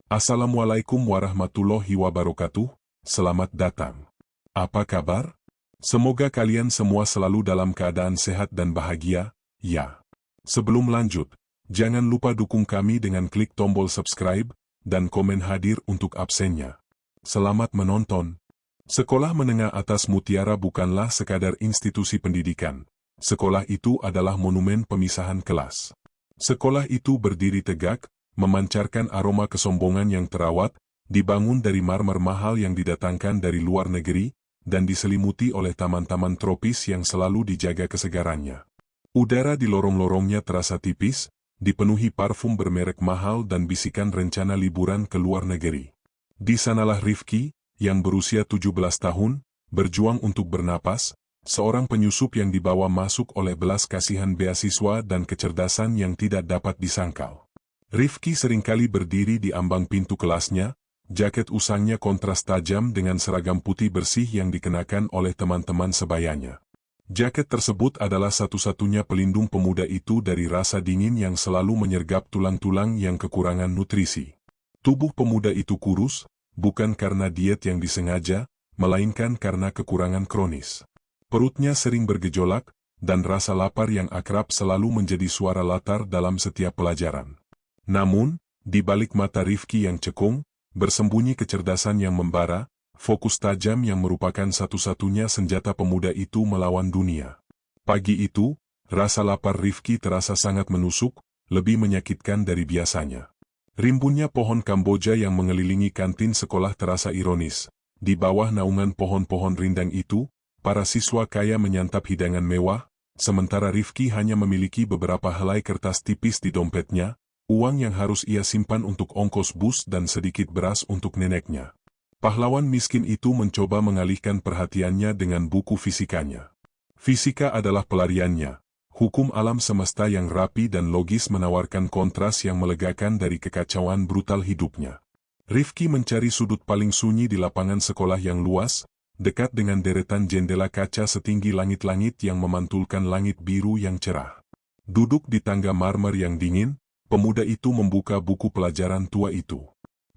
Assalamualaikum warahmatullahi wabarakatuh, selamat datang. Apa kabar? Semoga kalian semua selalu dalam keadaan sehat dan bahagia, ya. Sebelum lanjut, jangan lupa dukung kami dengan klik tombol subscribe dan komen hadir untuk absennya. Selamat menonton. Sekolah Menengah Atas Mutiara bukanlah sekadar institusi pendidikan. Sekolah itu adalah monumen pemisahan kelas. Sekolah itu berdiri tegak, memancarkan aroma kesombongan yang terawat, dibangun dari marmer mahal yang didatangkan dari luar negeri, dan diselimuti oleh taman-taman tropis yang selalu dijaga kesegarannya. Udara di lorong-lorongnya terasa tipis, dipenuhi parfum bermerek mahal dan bisikan rencana liburan ke luar negeri. Di sanalah Rifki, yang berusia 17 tahun, berjuang untuk bernapas, seorang penyusup yang dibawa masuk oleh belas kasihan beasiswa dan kecerdasan yang tidak dapat disangkal. Rifki seringkali berdiri di ambang pintu kelasnya, jaket usangnya kontras tajam dengan seragam putih bersih yang dikenakan oleh teman-teman sebayanya. Jaket tersebut adalah satu-satunya pelindung pemuda itu dari rasa dingin yang selalu menyergap tulang-tulang yang kekurangan nutrisi. Tubuh pemuda itu kurus, bukan karena diet yang disengaja, melainkan karena kekurangan kronis. Perutnya sering bergejolak, dan rasa lapar yang akrab selalu menjadi suara latar dalam setiap pelajaran. Namun, di balik mata Rifki yang cekung, bersembunyi kecerdasan yang membara, fokus tajam yang merupakan satu-satunya senjata pemuda itu melawan dunia. Pagi itu, rasa lapar Rifki terasa sangat menusuk, lebih menyakitkan dari biasanya. Rimbunnya pohon Kamboja yang mengelilingi kantin sekolah terasa ironis. Di bawah naungan pohon-pohon rindang itu, para siswa kaya menyantap hidangan mewah, sementara Rifki hanya memiliki beberapa helai kertas tipis di dompetnya, uang yang harus ia simpan untuk ongkos bus dan sedikit beras untuk neneknya. Pahlawan miskin itu mencoba mengalihkan perhatiannya dengan buku fisikanya. Fisika adalah pelariannya. Hukum alam semesta yang rapi dan logis menawarkan kontras yang melegakan dari kekacauan brutal hidupnya. Rifki mencari sudut paling sunyi di lapangan sekolah yang luas, dekat dengan deretan jendela kaca setinggi langit-langit yang memantulkan langit biru yang cerah. Duduk di tangga marmer yang dingin, pemuda itu membuka buku pelajaran tua itu.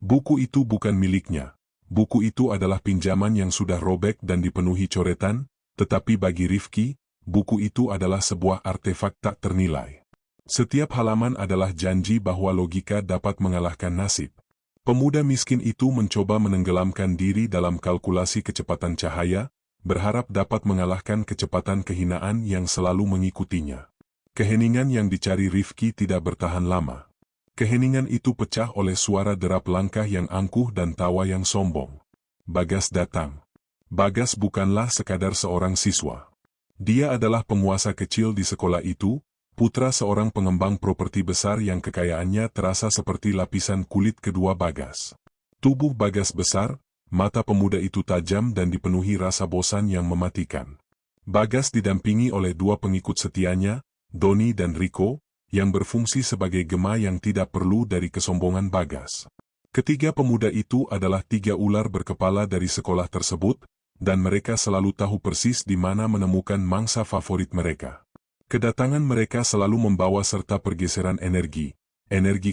Buku itu bukan miliknya. Buku itu adalah pinjaman yang sudah robek dan dipenuhi coretan, tetapi bagi Rifki, buku itu adalah sebuah artefak tak ternilai. Setiap halaman adalah janji bahwa logika dapat mengalahkan nasib. Pemuda miskin itu mencoba menenggelamkan diri dalam kalkulasi kecepatan cahaya, berharap dapat mengalahkan kecepatan kehinaan yang selalu mengikutinya. Keheningan yang dicari Rifki tidak bertahan lama. Keheningan itu pecah oleh suara derap langkah yang angkuh dan tawa yang sombong. Bagas datang. Bagas bukanlah sekadar seorang siswa. Dia adalah penguasa kecil di sekolah itu, putra seorang pengembang properti besar yang kekayaannya terasa seperti lapisan kulit kedua Bagas. Tubuh Bagas besar, mata pemuda itu tajam dan dipenuhi rasa bosan yang mematikan. Bagas didampingi oleh dua pengikut setianya, Doni dan Riko, yang berfungsi sebagai gema yang tidak perlu dari kesombongan Bagas. Ketiga pemuda itu adalah tiga ular berkepala dari sekolah tersebut, dan mereka selalu tahu persis di mana menemukan mangsa favorit mereka. Kedatangan mereka selalu membawa serta pergeseran energi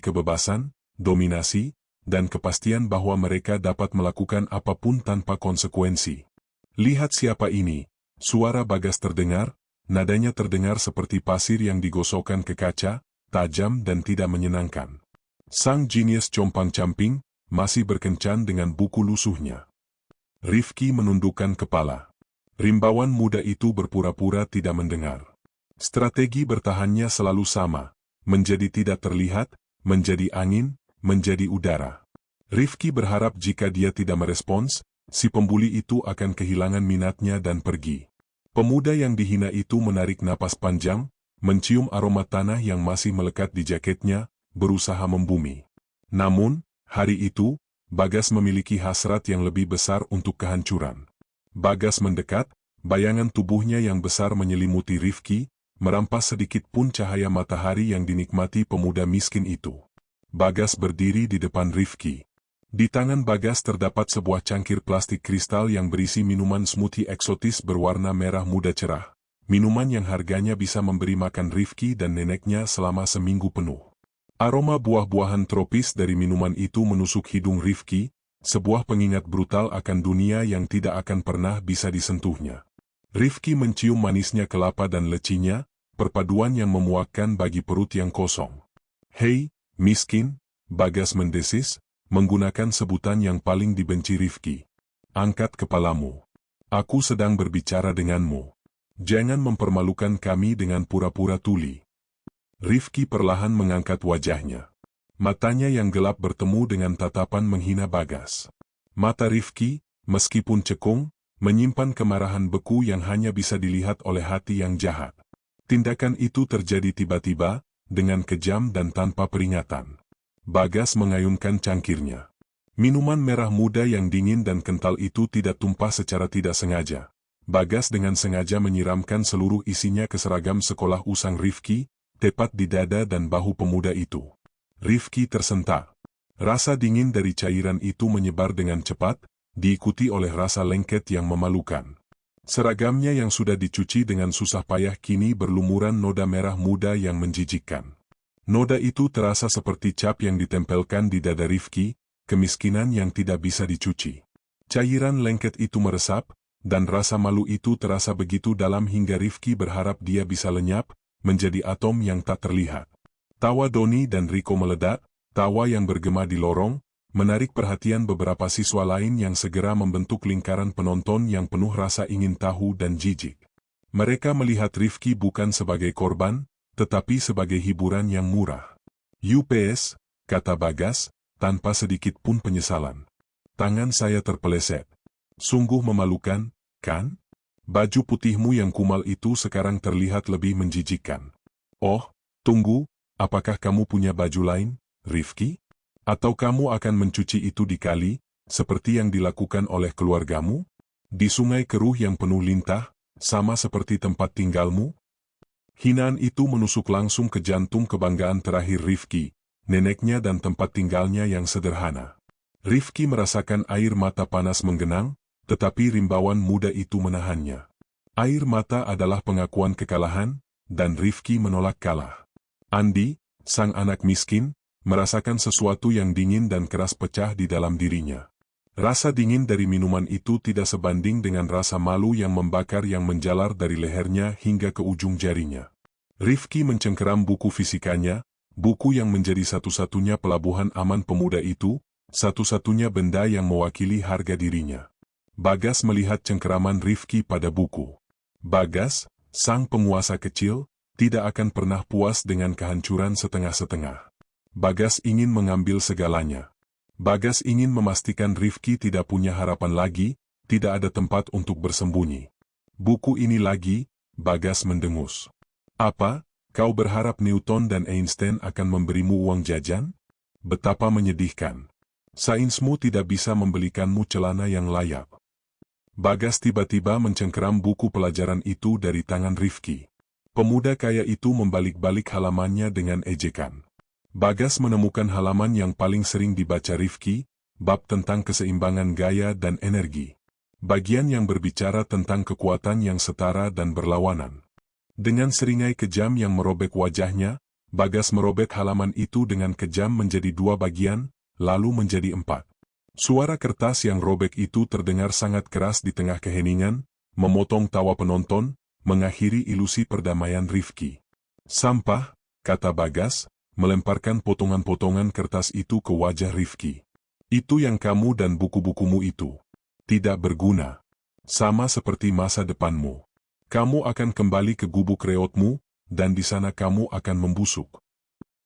kebebasan, dominasi, dan kepastian bahwa mereka dapat melakukan apapun tanpa konsekuensi. Lihat siapa ini, suara Bagas terdengar. Nadanya terdengar seperti pasir yang digosokkan ke kaca, tajam dan tidak menyenangkan. Sang jenius compang-camping, masih berkencan dengan buku lusuhnya. Rifki menundukkan kepala. Rimbawan muda itu berpura-pura tidak mendengar. Strategi bertahannya selalu sama, menjadi tidak terlihat, menjadi angin, menjadi udara. Rifki berharap jika dia tidak merespons, si pembuli itu akan kehilangan minatnya dan pergi. Pemuda yang dihina itu menarik napas panjang, mencium aroma tanah yang masih melekat di jaketnya, berusaha membumi. Namun, hari itu, Bagas memiliki hasrat yang lebih besar untuk kehancuran. Bagas mendekat, bayangan tubuhnya yang besar menyelimuti Rifki, merampas sedikit pun cahaya matahari yang dinikmati pemuda miskin itu. Bagas berdiri di depan Rifki. Di tangan Bagas terdapat sebuah cangkir plastik kristal yang berisi minuman smoothie eksotis berwarna merah muda cerah. Minuman yang harganya bisa memberi makan Rifki dan neneknya selama seminggu penuh. Aroma buah-buahan tropis dari minuman itu menusuk hidung Rifki, sebuah pengingat brutal akan dunia yang tidak akan pernah bisa disentuhnya. Rifki mencium manisnya kelapa dan lecinya, perpaduan yang memuakkan bagi perut yang kosong. "Hei, miskin," Bagas mendesis, menggunakan sebutan yang paling dibenci Rifki. "Angkat kepalamu. Aku sedang berbicara denganmu. Jangan mempermalukan kami dengan pura-pura tuli." Rifki perlahan mengangkat wajahnya. Matanya yang gelap bertemu dengan tatapan menghina Bagas. Mata Rifki, meskipun cekung, menyimpan kemarahan beku yang hanya bisa dilihat oleh hati yang jahat. Tindakan itu terjadi tiba-tiba, dengan kejam dan tanpa peringatan. Bagas mengayunkan cangkirnya. Minuman merah muda yang dingin dan kental itu tidak tumpah secara tidak sengaja. Bagas dengan sengaja menyiramkan seluruh isinya ke seragam sekolah usang Rifki, tepat di dada dan bahu pemuda itu. Rifki tersentak. Rasa dingin dari cairan itu menyebar dengan cepat, diikuti oleh rasa lengket yang memalukan. Seragamnya yang sudah dicuci dengan susah payah kini berlumuran noda merah muda yang menjijikkan. Noda itu terasa seperti cap yang ditempelkan di dada Rifki, kemiskinan yang tidak bisa dicuci. Cairan lengket itu meresap, dan rasa malu itu terasa begitu dalam hingga Rifki berharap dia bisa lenyap, menjadi atom yang tak terlihat. Tawa Doni dan Riko meledak, tawa yang bergema di lorong, menarik perhatian beberapa siswa lain yang segera membentuk lingkaran penonton yang penuh rasa ingin tahu dan jijik. Mereka melihat Rifki bukan sebagai korban, tetapi sebagai hiburan yang murah. "UPS," kata Bagas, tanpa sedikit pun penyesalan. "Tangan saya terpeleset. Sungguh memalukan, kan? Baju putihmu yang kumal itu sekarang terlihat lebih menjijikkan. Oh, tunggu, apakah kamu punya baju lain, Rifki? Atau kamu akan mencuci itu di kali, seperti yang dilakukan oleh keluargamu? Di sungai keruh yang penuh lintah, sama seperti tempat tinggalmu?" Hinaan itu menusuk langsung ke jantung kebanggaan terakhir Rifki, neneknya dan tempat tinggalnya yang sederhana. Rifki merasakan air mata panas menggenang, tetapi rimbawan muda itu menahannya. Air mata adalah pengakuan kekalahan, dan Rifki menolak kalah. Andi, sang anak miskin, merasakan sesuatu yang dingin dan keras pecah di dalam dirinya. Rasa dingin dari minuman itu tidak sebanding dengan rasa malu yang membakar yang menjalar dari lehernya hingga ke ujung jarinya. Rifki mencengkeram buku fisikanya, buku yang menjadi satu-satunya pelabuhan aman pemuda itu, satu-satunya benda yang mewakili harga dirinya. Bagas melihat cengkeraman Rifki pada buku. Bagas, sang penguasa kecil, tidak akan pernah puas dengan kehancuran setengah-setengah. Bagas ingin mengambil segalanya. Bagas ingin memastikan Rifki tidak punya harapan lagi, tidak ada tempat untuk bersembunyi. "Buku ini lagi," Bagas mendengus. "Apa, kau berharap Newton dan Einstein akan memberimu uang jajan? Betapa menyedihkan. Sainsmu tidak bisa membelikanmu celana yang layak." Bagas tiba-tiba mencengkeram buku pelajaran itu dari tangan Rifki. Pemuda kaya itu membalik-balik halamannya dengan ejekan. Bagas menemukan halaman yang paling sering dibaca Rifki, bab tentang keseimbangan gaya dan energi. Bagian yang berbicara tentang kekuatan yang setara dan berlawanan. Dengan seringai kejam yang merobek wajahnya, Bagas merobek halaman itu dengan kejam menjadi 2 bagian, lalu menjadi 4. Suara kertas yang robek itu terdengar sangat keras di tengah keheningan, memotong tawa penonton, mengakhiri ilusi perdamaian Rifki. "Sampah," kata Bagas, melemparkan potongan-potongan kertas itu ke wajah Rifki. "Itu yang kamu dan buku-bukumu itu. Tidak berguna. Sama seperti masa depanmu. Kamu akan kembali ke gubuk reotmu, dan di sana kamu akan membusuk."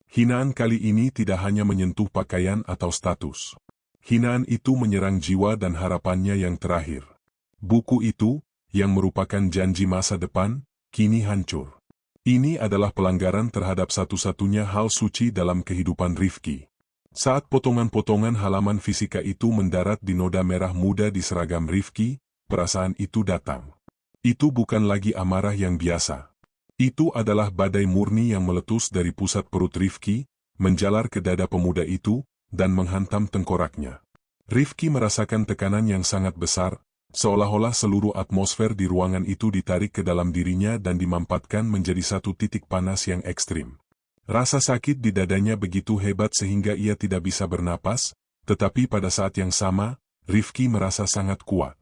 Hinaan kali ini tidak hanya menyentuh pakaian atau status. Hinaan itu menyerang jiwa dan harapannya yang terakhir. Buku itu, yang merupakan janji masa depan, kini hancur. Ini adalah pelanggaran terhadap satu-satunya hal suci dalam kehidupan Rifki. Saat potongan-potongan halaman fisika itu mendarat di noda merah muda di seragam Rifki, perasaan itu datang. Itu bukan lagi amarah yang biasa. Itu adalah badai murni yang meletus dari pusat perut Rifki, menjalar ke dada pemuda itu, dan menghantam tengkoraknya. Rifki merasakan tekanan yang sangat besar, seolah-olah seluruh atmosfer di ruangan itu ditarik ke dalam dirinya dan dimampatkan menjadi satu titik panas yang ekstrim. Rasa sakit di dadanya begitu hebat sehingga ia tidak bisa bernapas, tetapi pada saat yang sama, Rifki merasa sangat kuat.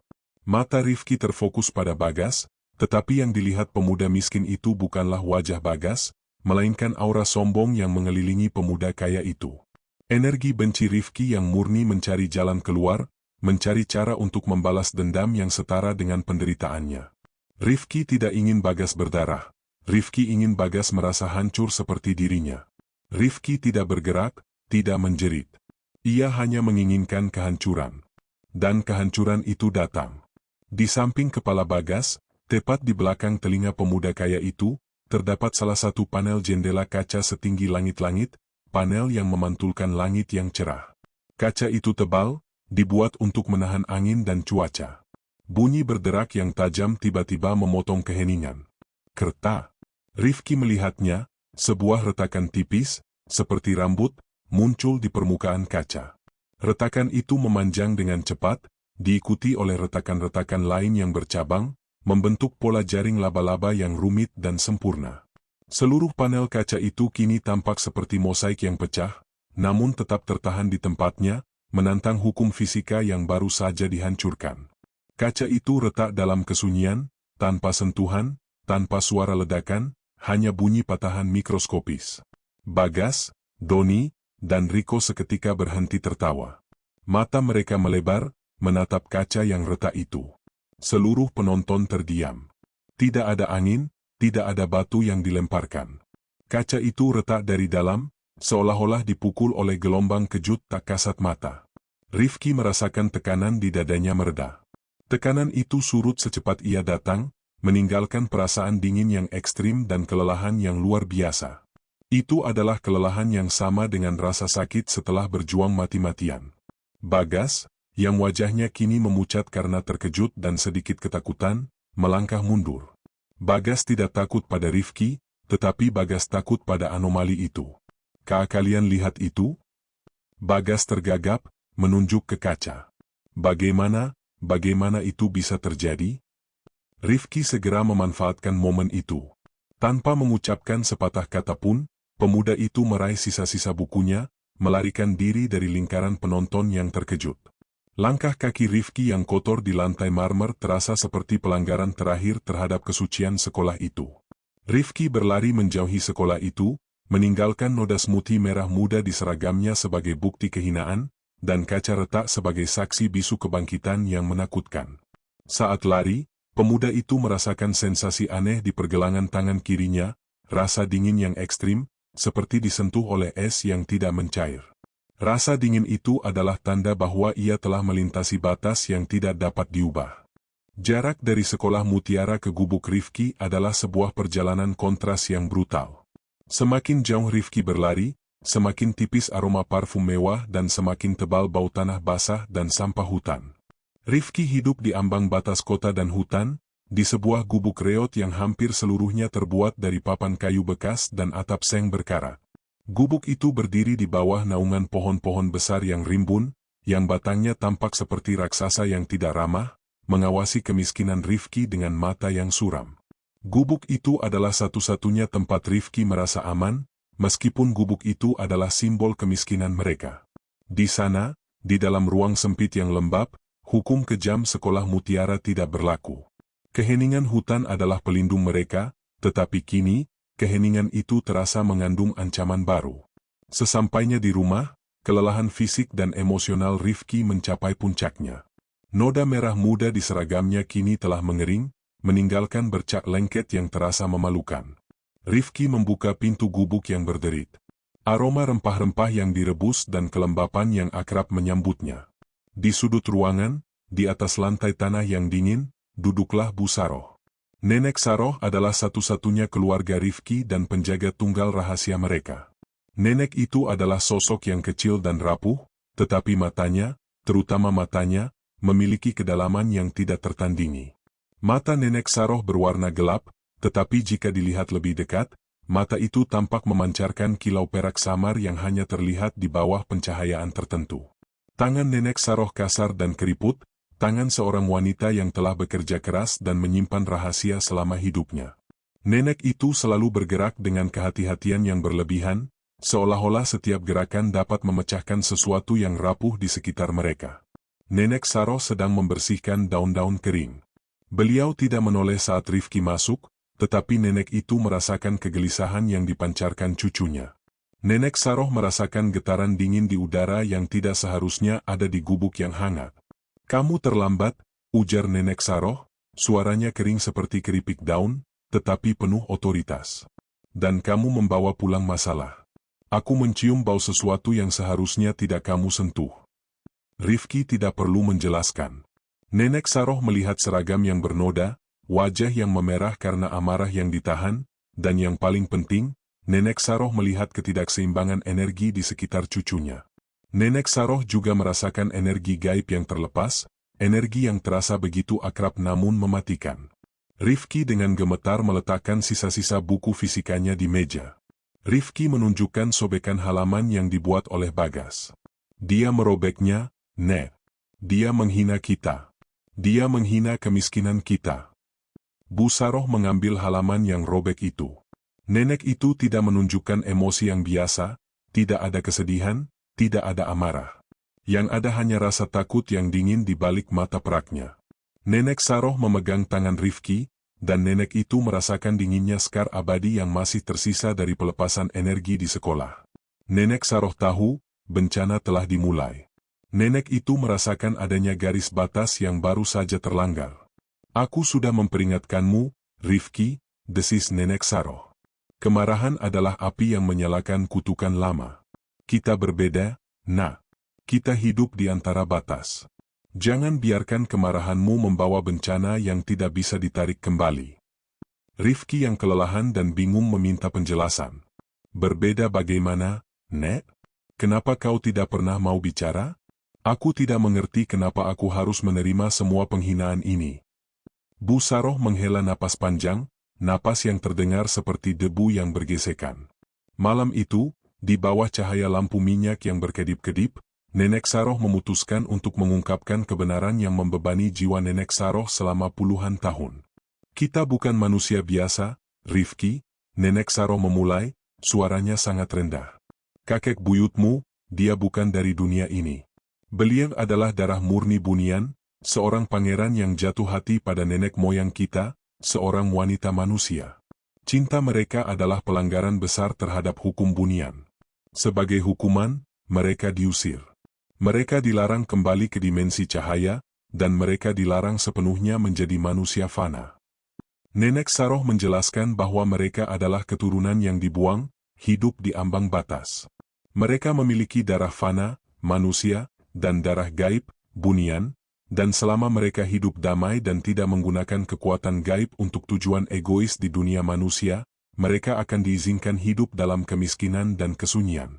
Mata Rifki terfokus pada Bagas, tetapi yang dilihat pemuda miskin itu bukanlah wajah Bagas, melainkan aura sombong yang mengelilingi pemuda kaya itu. Energi benci Rifki yang murni mencari jalan keluar, mencari cara untuk membalas dendam yang setara dengan penderitaannya. Rifki tidak ingin Bagas berdarah. Rifki ingin Bagas merasa hancur seperti dirinya. Rifki tidak bergerak, tidak menjerit. Ia hanya menginginkan kehancuran. Dan kehancuran itu datang. Di samping kepala Bagas, tepat di belakang telinga pemuda kaya itu, terdapat salah satu panel jendela kaca setinggi langit-langit, panel yang memantulkan langit yang cerah. Kaca itu tebal, dibuat untuk menahan angin dan cuaca. Bunyi berderak yang tajam tiba-tiba memotong keheningan. Kerta. Rifki melihatnya, sebuah retakan tipis, seperti rambut, muncul di permukaan kaca. Retakan itu memanjang dengan cepat, diikuti oleh retakan-retakan lain yang bercabang, membentuk pola jaring laba-laba yang rumit dan sempurna. Seluruh panel kaca itu kini tampak seperti mosaik yang pecah, namun tetap tertahan di tempatnya, menantang hukum fisika yang baru saja dihancurkan. Kaca itu retak dalam kesunyian, tanpa sentuhan, tanpa suara ledakan, hanya bunyi patahan mikroskopis. Bagas, Doni, dan Riko seketika berhenti tertawa. Mata mereka melebar, menatap kaca yang retak itu. Seluruh penonton terdiam. Tidak ada angin, tidak ada batu yang dilemparkan. Kaca itu retak dari dalam, seolah-olah dipukul oleh gelombang kejut tak kasat mata. Rifki merasakan tekanan di dadanya mereda. Tekanan itu surut secepat ia datang, meninggalkan perasaan dingin yang ekstrim dan kelelahan yang luar biasa. Itu adalah kelelahan yang sama dengan rasa sakit setelah berjuang mati-matian. Bagas, yang wajahnya kini memucat karena terkejut dan sedikit ketakutan, melangkah mundur. Bagas tidak takut pada Rifki, tetapi Bagas takut pada anomali itu. Kalian lihat itu? Bagas tergagap, menunjuk ke kaca. Bagaimana itu bisa terjadi? Rifki segera memanfaatkan momen itu. Tanpa mengucapkan sepatah kata pun, pemuda itu meraih sisa-sisa bukunya, melarikan diri dari lingkaran penonton yang terkejut. Langkah kaki Rifki yang kotor di lantai marmer terasa seperti pelanggaran terakhir terhadap kesucian sekolah itu. Rifki berlari menjauhi sekolah itu, meninggalkan noda smoothie merah muda di seragamnya sebagai bukti kehinaan, dan kaca retak sebagai saksi bisu kebangkitan yang menakutkan. Saat lari, pemuda itu merasakan sensasi aneh di pergelangan tangan kirinya, rasa dingin yang ekstrim, seperti disentuh oleh es yang tidak mencair. Rasa dingin itu adalah tanda bahwa ia telah melintasi batas yang tidak dapat diubah. Jarak dari sekolah Mutiara ke gubuk Rifki adalah sebuah perjalanan kontras yang brutal. Semakin jauh Rifki berlari, semakin tipis aroma parfum mewah dan semakin tebal bau tanah basah dan sampah hutan. Rifki hidup di ambang batas kota dan hutan, di sebuah gubuk reot yang hampir seluruhnya terbuat dari papan kayu bekas dan atap seng berkarat. Gubuk itu berdiri di bawah naungan pohon-pohon besar yang rimbun, yang batangnya tampak seperti raksasa yang tidak ramah, mengawasi kemiskinan Rifki dengan mata yang suram. Gubuk itu adalah satu-satunya tempat Rifki merasa aman, meskipun gubuk itu adalah simbol kemiskinan mereka. Di sana, di dalam ruang sempit yang lembab, hukum kejam sekolah Mutiara tidak berlaku. Keheningan hutan adalah pelindung mereka, tetapi kini, keheningan itu terasa mengandung ancaman baru. Sesampainya di rumah, kelelahan fisik dan emosional Rifki mencapai puncaknya. Noda merah muda di seragamnya kini telah mengering, meninggalkan bercak lengket yang terasa memalukan. Rifki membuka pintu gubuk yang berderit. Aroma rempah-rempah yang direbus dan kelembapan yang akrab menyambutnya. Di sudut ruangan, di atas lantai tanah yang dingin, duduklah Bu Saroh. Nenek Saroh adalah satu-satunya keluarga Rifki dan penjaga tunggal rahasia mereka. Nenek itu adalah sosok yang kecil dan rapuh, tetapi matanya, terutama matanya, memiliki kedalaman yang tidak tertandingi. Mata Nenek Saroh berwarna gelap, tetapi jika dilihat lebih dekat, mata itu tampak memancarkan kilau perak samar yang hanya terlihat di bawah pencahayaan tertentu. Tangan Nenek Saroh kasar dan keriput, tangan seorang wanita yang telah bekerja keras dan menyimpan rahasia selama hidupnya. Nenek itu selalu bergerak dengan kehati-hatian yang berlebihan, seolah-olah setiap gerakan dapat memecahkan sesuatu yang rapuh di sekitar mereka. Nenek Saroh sedang membersihkan daun-daun kering. Beliau tidak menoleh saat Rifki masuk, tetapi nenek itu merasakan kegelisahan yang dipancarkan cucunya. Nenek Saroh merasakan getaran dingin di udara yang tidak seharusnya ada di gubuk yang hangat. "Kamu terlambat," ujar Nenek Saroh, suaranya kering seperti keripik daun, tetapi penuh otoritas. "Dan kamu membawa pulang masalah. Aku mencium bau sesuatu yang seharusnya tidak kamu sentuh." Rifki tidak perlu menjelaskan. Nenek Saroh melihat seragam yang bernoda, wajah yang memerah karena amarah yang ditahan, dan yang paling penting, Nenek Saroh melihat ketidakseimbangan energi di sekitar cucunya. Nenek Saroh juga merasakan energi gaib yang terlepas, energi yang terasa begitu akrab namun mematikan. Rifki dengan gemetar meletakkan sisa-sisa buku fisikanya di meja. Rifki menunjukkan sobekan halaman yang dibuat oleh Bagas. Dia merobeknya. "Nek, dia menghina kita. Dia menghina kemiskinan kita." Bu Saroh mengambil halaman yang robek itu. Nenek itu tidak menunjukkan emosi yang biasa, tidak ada kesedihan, tidak ada amarah. Yang ada hanya rasa takut yang dingin di balik mata peraknya. Nenek Saroh memegang tangan Rifki, dan nenek itu merasakan dinginnya skar abadi yang masih tersisa dari pelepasan energi di sekolah. Nenek Saroh tahu, bencana telah dimulai. Nenek itu merasakan adanya garis batas yang baru saja terlanggar. "Aku sudah memperingatkanmu, Rifki," desis Nenek Saroh. "Kemarahan adalah api yang menyalakan kutukan lama. Kita berbeda, Nak. Kita hidup di antara batas. Jangan biarkan kemarahanmu membawa bencana yang tidak bisa ditarik kembali." Rifki yang kelelahan dan bingung meminta penjelasan. "Berbeda bagaimana, Nek? Kenapa kau tidak pernah mau bicara? Aku tidak mengerti kenapa aku harus menerima semua penghinaan ini." Bu Saroh menghela napas panjang, napas yang terdengar seperti debu yang bergesekan. Malam itu, di bawah cahaya lampu minyak yang berkedip-kedip, Nenek Saroh memutuskan untuk mengungkapkan kebenaran yang membebani jiwa Nenek Saroh selama puluhan tahun. "Kita bukan manusia biasa, Rifki," Nenek Saroh memulai, suaranya sangat rendah. "Kakek buyutmu, dia bukan dari dunia ini. Beliau adalah darah murni Bunian, seorang pangeran yang jatuh hati pada nenek moyang kita, seorang wanita manusia. Cinta mereka adalah pelanggaran besar terhadap hukum Bunian. Sebagai hukuman, mereka diusir. Mereka dilarang kembali ke dimensi cahaya, dan mereka dilarang sepenuhnya menjadi manusia fana." Nenek Saroh menjelaskan bahwa mereka adalah keturunan yang dibuang, hidup di ambang batas. Mereka memiliki darah fana, manusia, dan darah gaib, Bunian, dan selama mereka hidup damai dan tidak menggunakan kekuatan gaib untuk tujuan egois di dunia manusia, mereka akan diizinkan hidup dalam kemiskinan dan kesunyian.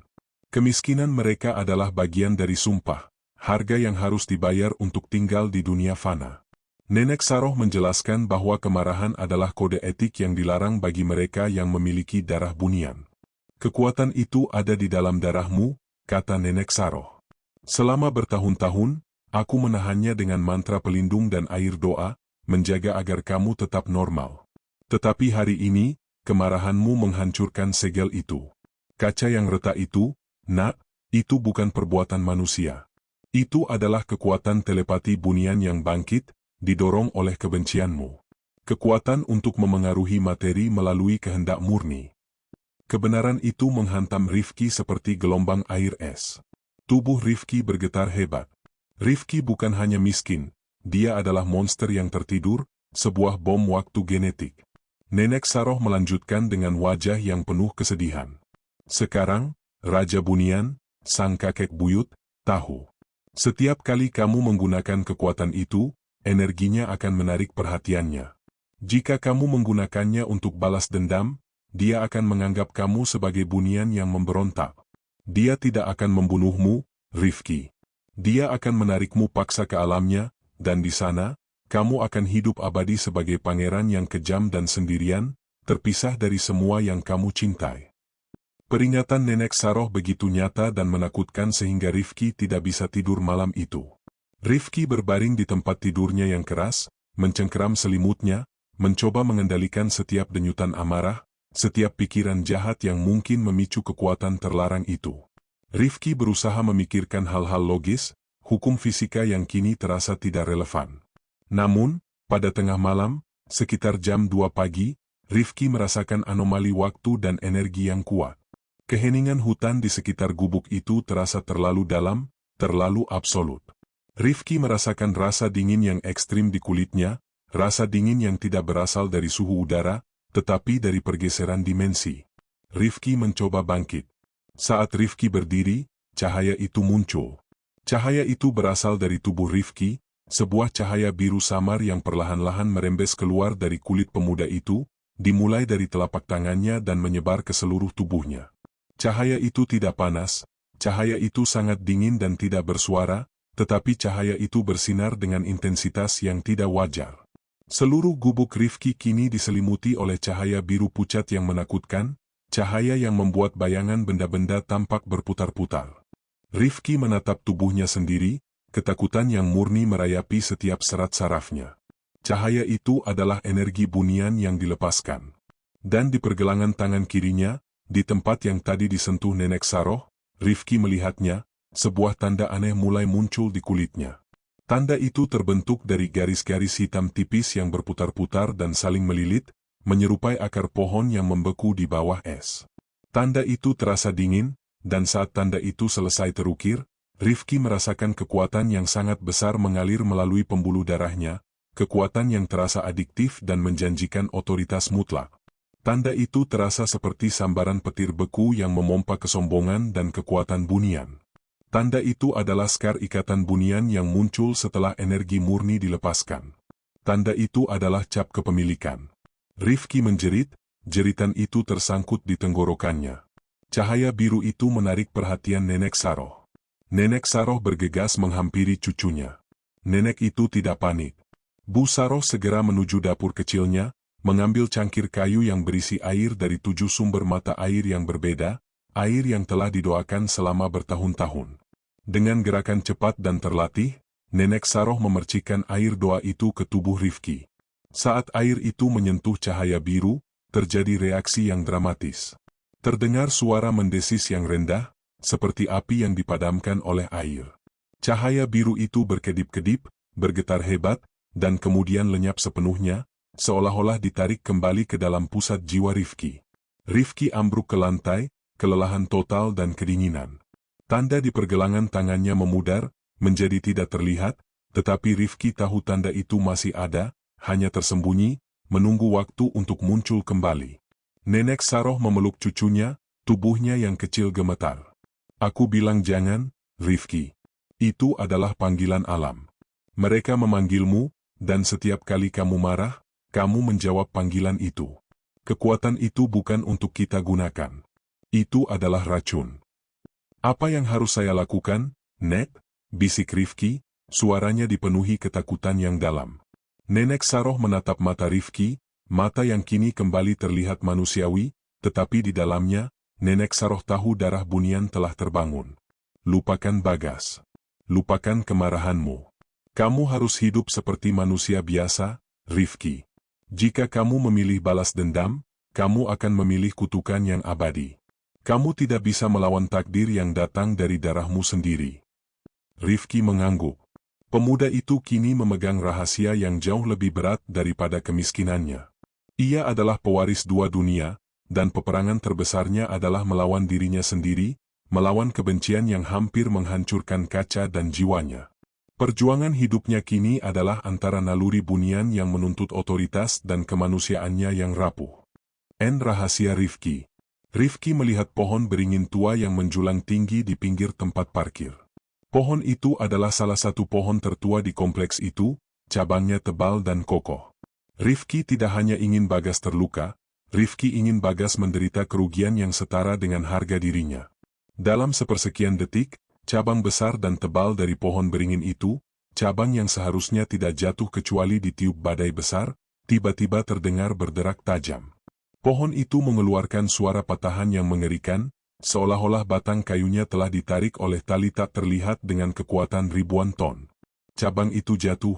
Kemiskinan mereka adalah bagian dari sumpah, harga yang harus dibayar untuk tinggal di dunia fana. Nenek Saroh menjelaskan bahwa kemarahan adalah kode etik yang dilarang bagi mereka yang memiliki darah Bunian. "Kekuatan itu ada di dalam darahmu," kata Nenek Saroh. "Selama bertahun-tahun, aku menahannya dengan mantra pelindung dan air doa, menjaga agar kamu tetap normal. Tetapi hari ini, kemarahanmu menghancurkan segel itu. Kaca yang retak itu, Nak, itu bukan perbuatan manusia. Itu adalah kekuatan telepati Bunian yang bangkit, didorong oleh kebencianmu. Kekuatan untuk memengaruhi materi melalui kehendak murni." Kebenaran itu menghantam Rifki seperti gelombang air es. Tubuh Rifki bergetar hebat. Rifki bukan hanya miskin, dia adalah monster yang tertidur, sebuah bom waktu genetik. Nenek Saroh melanjutkan dengan wajah yang penuh kesedihan. "Sekarang, Raja Bunian, sang kakek buyut, tahu. Setiap kali kamu menggunakan kekuatan itu, energinya akan menarik perhatiannya. Jika kamu menggunakannya untuk balas dendam, dia akan menganggap kamu sebagai Bunian yang memberontak. Dia tidak akan membunuhmu, Rifki. Dia akan menarikmu paksa ke alamnya, dan di sana, kamu akan hidup abadi sebagai pangeran yang kejam dan sendirian, terpisah dari semua yang kamu cintai." Peringatan Nenek Saroh begitu nyata dan menakutkan sehingga Rifki tidak bisa tidur malam itu. Rifki berbaring di tempat tidurnya yang keras, mencengkeram selimutnya, mencoba mengendalikan setiap denyutan amarah, setiap pikiran jahat yang mungkin memicu kekuatan terlarang itu. Rifki berusaha memikirkan hal-hal logis, hukum fisika yang kini terasa tidak relevan. Namun, pada tengah malam, sekitar jam 2 pagi, Rifki merasakan anomali waktu dan energi yang kuat. Keheningan hutan di sekitar gubuk itu terasa terlalu dalam, terlalu absolut. Rifki merasakan rasa dingin yang ekstrim di kulitnya, rasa dingin yang tidak berasal dari suhu udara, tetapi dari pergeseran dimensi. Rifki mencoba bangkit. Saat Rifki berdiri, cahaya itu muncul. Cahaya itu berasal dari tubuh Rifki, sebuah cahaya biru samar yang perlahan-lahan merembes keluar dari kulit pemuda itu, dimulai dari telapak tangannya dan menyebar ke seluruh tubuhnya. Cahaya itu tidak panas, cahaya itu sangat dingin dan tidak bersuara, tetapi cahaya itu bersinar dengan intensitas yang tidak wajar. Seluruh gubuk Rifki kini diselimuti oleh cahaya biru pucat yang menakutkan, cahaya yang membuat bayangan benda-benda tampak berputar-putar. Rifki menatap tubuhnya sendiri, ketakutan yang murni merayapi setiap serat sarafnya. Cahaya itu adalah energi bunian yang dilepaskan. Dan di pergelangan tangan kirinya, di tempat yang tadi disentuh Nenek Saroh, Rifki melihatnya, sebuah tanda aneh mulai muncul di kulitnya. Tanda itu terbentuk dari garis-garis hitam tipis yang berputar-putar dan saling melilit, menyerupai akar pohon yang membeku di bawah es. Tanda itu terasa dingin, dan saat tanda itu selesai terukir, Rifki merasakan kekuatan yang sangat besar mengalir melalui pembuluh darahnya, kekuatan yang terasa adiktif dan menjanjikan otoritas mutlak. Tanda itu terasa seperti sambaran petir beku yang memompa kesombongan dan kekuatan bunian. Tanda itu adalah skar ikatan bunian yang muncul setelah energi murni dilepaskan. Tanda itu adalah cap kepemilikan. Rifki menjerit, jeritan itu tersangkut di tenggorokannya. Cahaya biru itu menarik perhatian Nenek Saroh. Nenek Saroh bergegas menghampiri cucunya. Nenek itu tidak panik. Bu Saroh segera menuju dapur kecilnya, mengambil cangkir kayu yang berisi air dari 7 sumber mata air yang berbeda, air yang telah didoakan selama bertahun-tahun. Dengan gerakan cepat dan terlatih, Nenek Saroh memercikkan air doa itu ke tubuh Rifki. Saat air itu menyentuh cahaya biru, terjadi reaksi yang dramatis. Terdengar suara mendesis yang rendah, seperti api yang dipadamkan oleh air. Cahaya biru itu berkedip-kedip, bergetar hebat, dan kemudian lenyap sepenuhnya, seolah-olah ditarik kembali ke dalam pusat jiwa Rifki. Rifki ambruk ke lantai, kelelahan total dan kedinginan. Tanda di pergelangan tangannya memudar, menjadi tidak terlihat, tetapi Rifki tahu tanda itu masih ada, hanya tersembunyi, menunggu waktu untuk muncul kembali. Nenek Saroh memeluk cucunya, tubuhnya yang kecil gemetar. Aku bilang jangan, Rifki. Itu adalah panggilan alam. Mereka memanggilmu, dan setiap kali kamu marah, kamu menjawab panggilan itu. Kekuatan itu bukan untuk kita gunakan. Itu adalah racun. Apa yang harus saya lakukan, Nek? Bisik Rifki, suaranya dipenuhi ketakutan yang dalam. Nenek Saroh menatap mata Rifki, mata yang kini kembali terlihat manusiawi, tetapi di dalamnya, Nenek Saroh tahu darah bunian telah terbangun. Lupakan Bagas. Lupakan kemarahanmu. Kamu harus hidup seperti manusia biasa, Rifki. Jika kamu memilih balas dendam, kamu akan memilih kutukan yang abadi. Kamu tidak bisa melawan takdir yang datang dari darahmu sendiri. Rifki mengangguk. Pemuda itu kini memegang rahasia yang jauh lebih berat daripada kemiskinannya. Ia adalah pewaris 2 dunia, dan peperangan terbesarnya adalah melawan dirinya sendiri, melawan kebencian yang hampir menghancurkan kaca dan jiwanya. Perjuangan hidupnya kini adalah antara naluri bunian yang menuntut otoritas dan kemanusiaannya yang rapuh. Rahasia Rifki. Rifki melihat pohon beringin tua yang menjulang tinggi di pinggir tempat parkir. Pohon itu adalah salah satu pohon tertua di kompleks itu, cabangnya tebal dan kokoh. Rifki tidak hanya ingin Bagas terluka, Rifki ingin Bagas menderita kerugian yang setara dengan harga dirinya. Dalam sepersekian detik, cabang besar dan tebal dari pohon beringin itu, cabang yang seharusnya tidak jatuh kecuali ditiup badai besar, tiba-tiba terdengar berderak tajam. Pohon itu mengeluarkan suara patahan yang mengerikan, seolah-olah batang kayunya telah ditarik oleh tali tak terlihat dengan kekuatan ribuan ton. Cabang itu jatuh.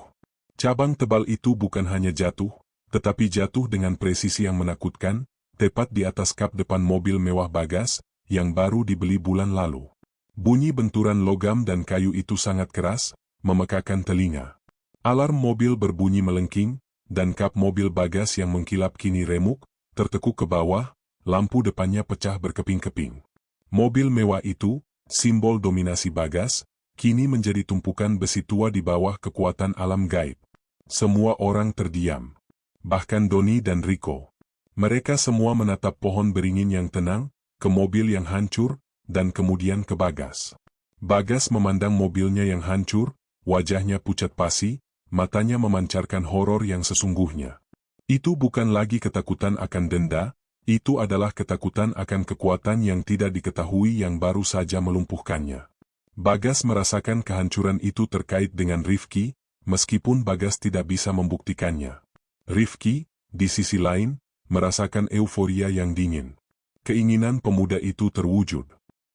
Cabang tebal itu bukan hanya jatuh, tetapi jatuh dengan presisi yang menakutkan, tepat di atas kap depan mobil mewah Bagas, yang baru dibeli bulan lalu. Bunyi benturan logam dan kayu itu sangat keras, memekakan telinga. Alarm mobil berbunyi melengking, dan kap mobil Bagas yang mengkilap kini remuk, tertekuk ke bawah, lampu depannya pecah berkeping-keping. Mobil mewah itu, simbol dominasi Bagas, kini menjadi tumpukan besi tua di bawah kekuatan alam gaib. Semua orang terdiam. Bahkan Doni dan Rico. Mereka semua menatap pohon beringin yang tenang, ke mobil yang hancur, dan kemudian ke Bagas. Bagas memandang mobilnya yang hancur, wajahnya pucat pasi, matanya memancarkan horor yang sesungguhnya. Itu bukan lagi ketakutan akan denda, itu adalah ketakutan akan kekuatan yang tidak diketahui yang baru saja melumpuhkannya. Bagas merasakan kehancuran itu terkait dengan Rifki, meskipun Bagas tidak bisa membuktikannya. Rifki, di sisi lain, merasakan euforia yang dingin. Keinginan pemuda itu terwujud.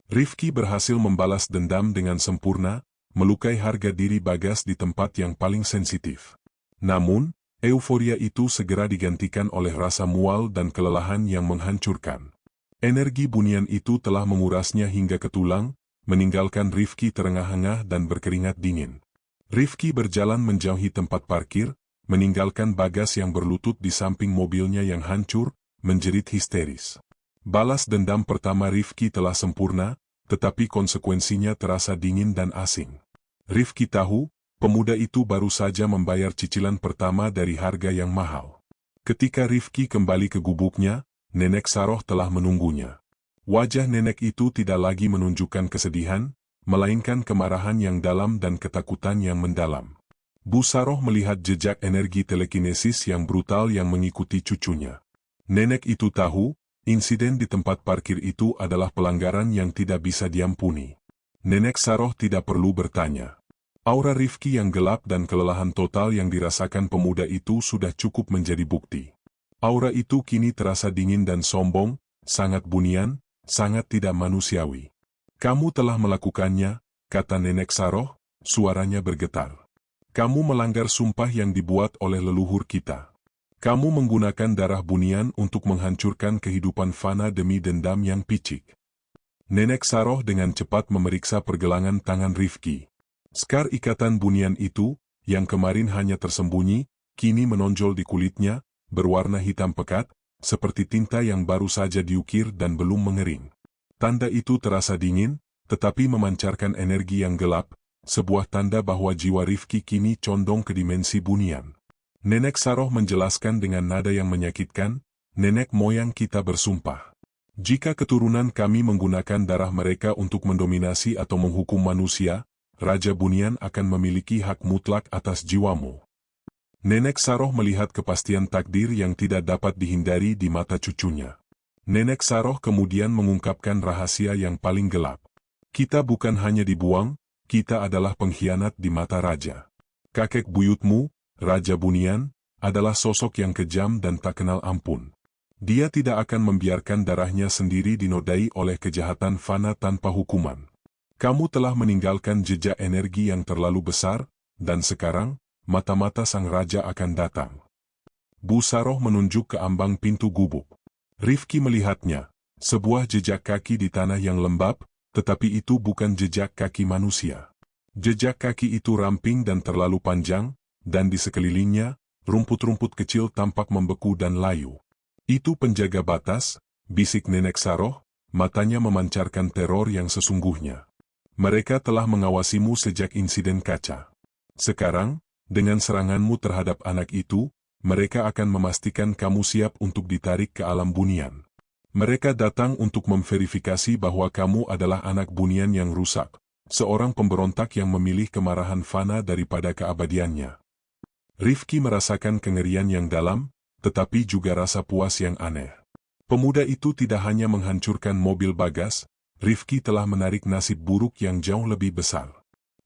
Rifki berhasil membalas dendam dengan sempurna, melukai harga diri Bagas di tempat yang paling sensitif. Namun, euforia itu segera digantikan oleh rasa mual dan kelelahan yang menghancurkan. Energi bunian itu telah mengurasnya hingga ke tulang, meninggalkan Rifki terengah-engah dan berkeringat dingin. Rifki berjalan menjauhi tempat parkir, meninggalkan Bagas yang berlutut di samping mobilnya yang hancur, menjerit histeris. Balas dendam pertama Rifki telah sempurna, tetapi konsekuensinya terasa dingin dan asing. Rifki tahu, pemuda itu baru saja membayar cicilan pertama dari harga yang mahal. Ketika Rifki kembali ke gubuknya, Nenek Saroh telah menunggunya. Wajah nenek itu tidak lagi menunjukkan kesedihan, melainkan kemarahan yang dalam dan ketakutan yang mendalam. Bu Saroh melihat jejak energi telekinesis yang brutal yang mengikuti cucunya. Nenek itu tahu, insiden di tempat parkir itu adalah pelanggaran yang tidak bisa diampuni. Nenek Saroh tidak perlu bertanya. Aura Rifki yang gelap dan kelelahan total yang dirasakan pemuda itu sudah cukup menjadi bukti. Aura itu kini terasa dingin dan sombong, sangat bunian, sangat tidak manusiawi. Kamu telah melakukannya, kata Nenek Saroh, suaranya bergetar. Kamu melanggar sumpah yang dibuat oleh leluhur kita. Kamu menggunakan darah bunian untuk menghancurkan kehidupan fana demi dendam yang picik. Nenek Saroh dengan cepat memeriksa pergelangan tangan Rifki. Skar ikatan bunian itu, yang kemarin hanya tersembunyi, kini menonjol di kulitnya, berwarna hitam pekat, seperti tinta yang baru saja diukir dan belum mengering. Tanda itu terasa dingin, tetapi memancarkan energi yang gelap, sebuah tanda bahwa jiwa Rifki kini condong ke dimensi bunian. Nenek Saroh menjelaskan dengan nada yang menyakitkan, nenek moyang kita bersumpah. Jika keturunan kami menggunakan darah mereka untuk mendominasi atau menghukum manusia, Raja Bunian akan memiliki hak mutlak atas jiwamu. Nenek Saroh melihat kepastian takdir yang tidak dapat dihindari di mata cucunya. Nenek Saroh kemudian mengungkapkan rahasia yang paling gelap. Kita bukan hanya dibuang, kita adalah pengkhianat di mata raja. Kakek buyutmu, Raja Bunian, adalah sosok yang kejam dan tak kenal ampun. Dia tidak akan membiarkan darahnya sendiri dinodai oleh kejahatan fana tanpa hukuman. Kamu telah meninggalkan jejak energi yang terlalu besar, dan sekarang, mata-mata sang raja akan datang. Bu Saroh menunjuk ke ambang pintu gubuk. Rifki melihatnya, sebuah jejak kaki di tanah yang lembab, tetapi itu bukan jejak kaki manusia. Jejak kaki itu ramping dan terlalu panjang, dan di sekelilingnya, rumput-rumput kecil tampak membeku dan layu. Itu penjaga batas, bisik Nenek Saroh, matanya memancarkan teror yang sesungguhnya. Mereka telah mengawasimu sejak insiden kaca. Sekarang, dengan seranganmu terhadap anak itu, mereka akan memastikan kamu siap untuk ditarik ke alam bunian. Mereka datang untuk memverifikasi bahwa kamu adalah anak bunian yang rusak, seorang pemberontak yang memilih kemarahan fana daripada keabadiannya. Rifki merasakan kengerian yang dalam, tetapi juga rasa puas yang aneh. Pemuda itu tidak hanya menghancurkan mobil Bagas, Rifki telah menarik nasib buruk yang jauh lebih besar.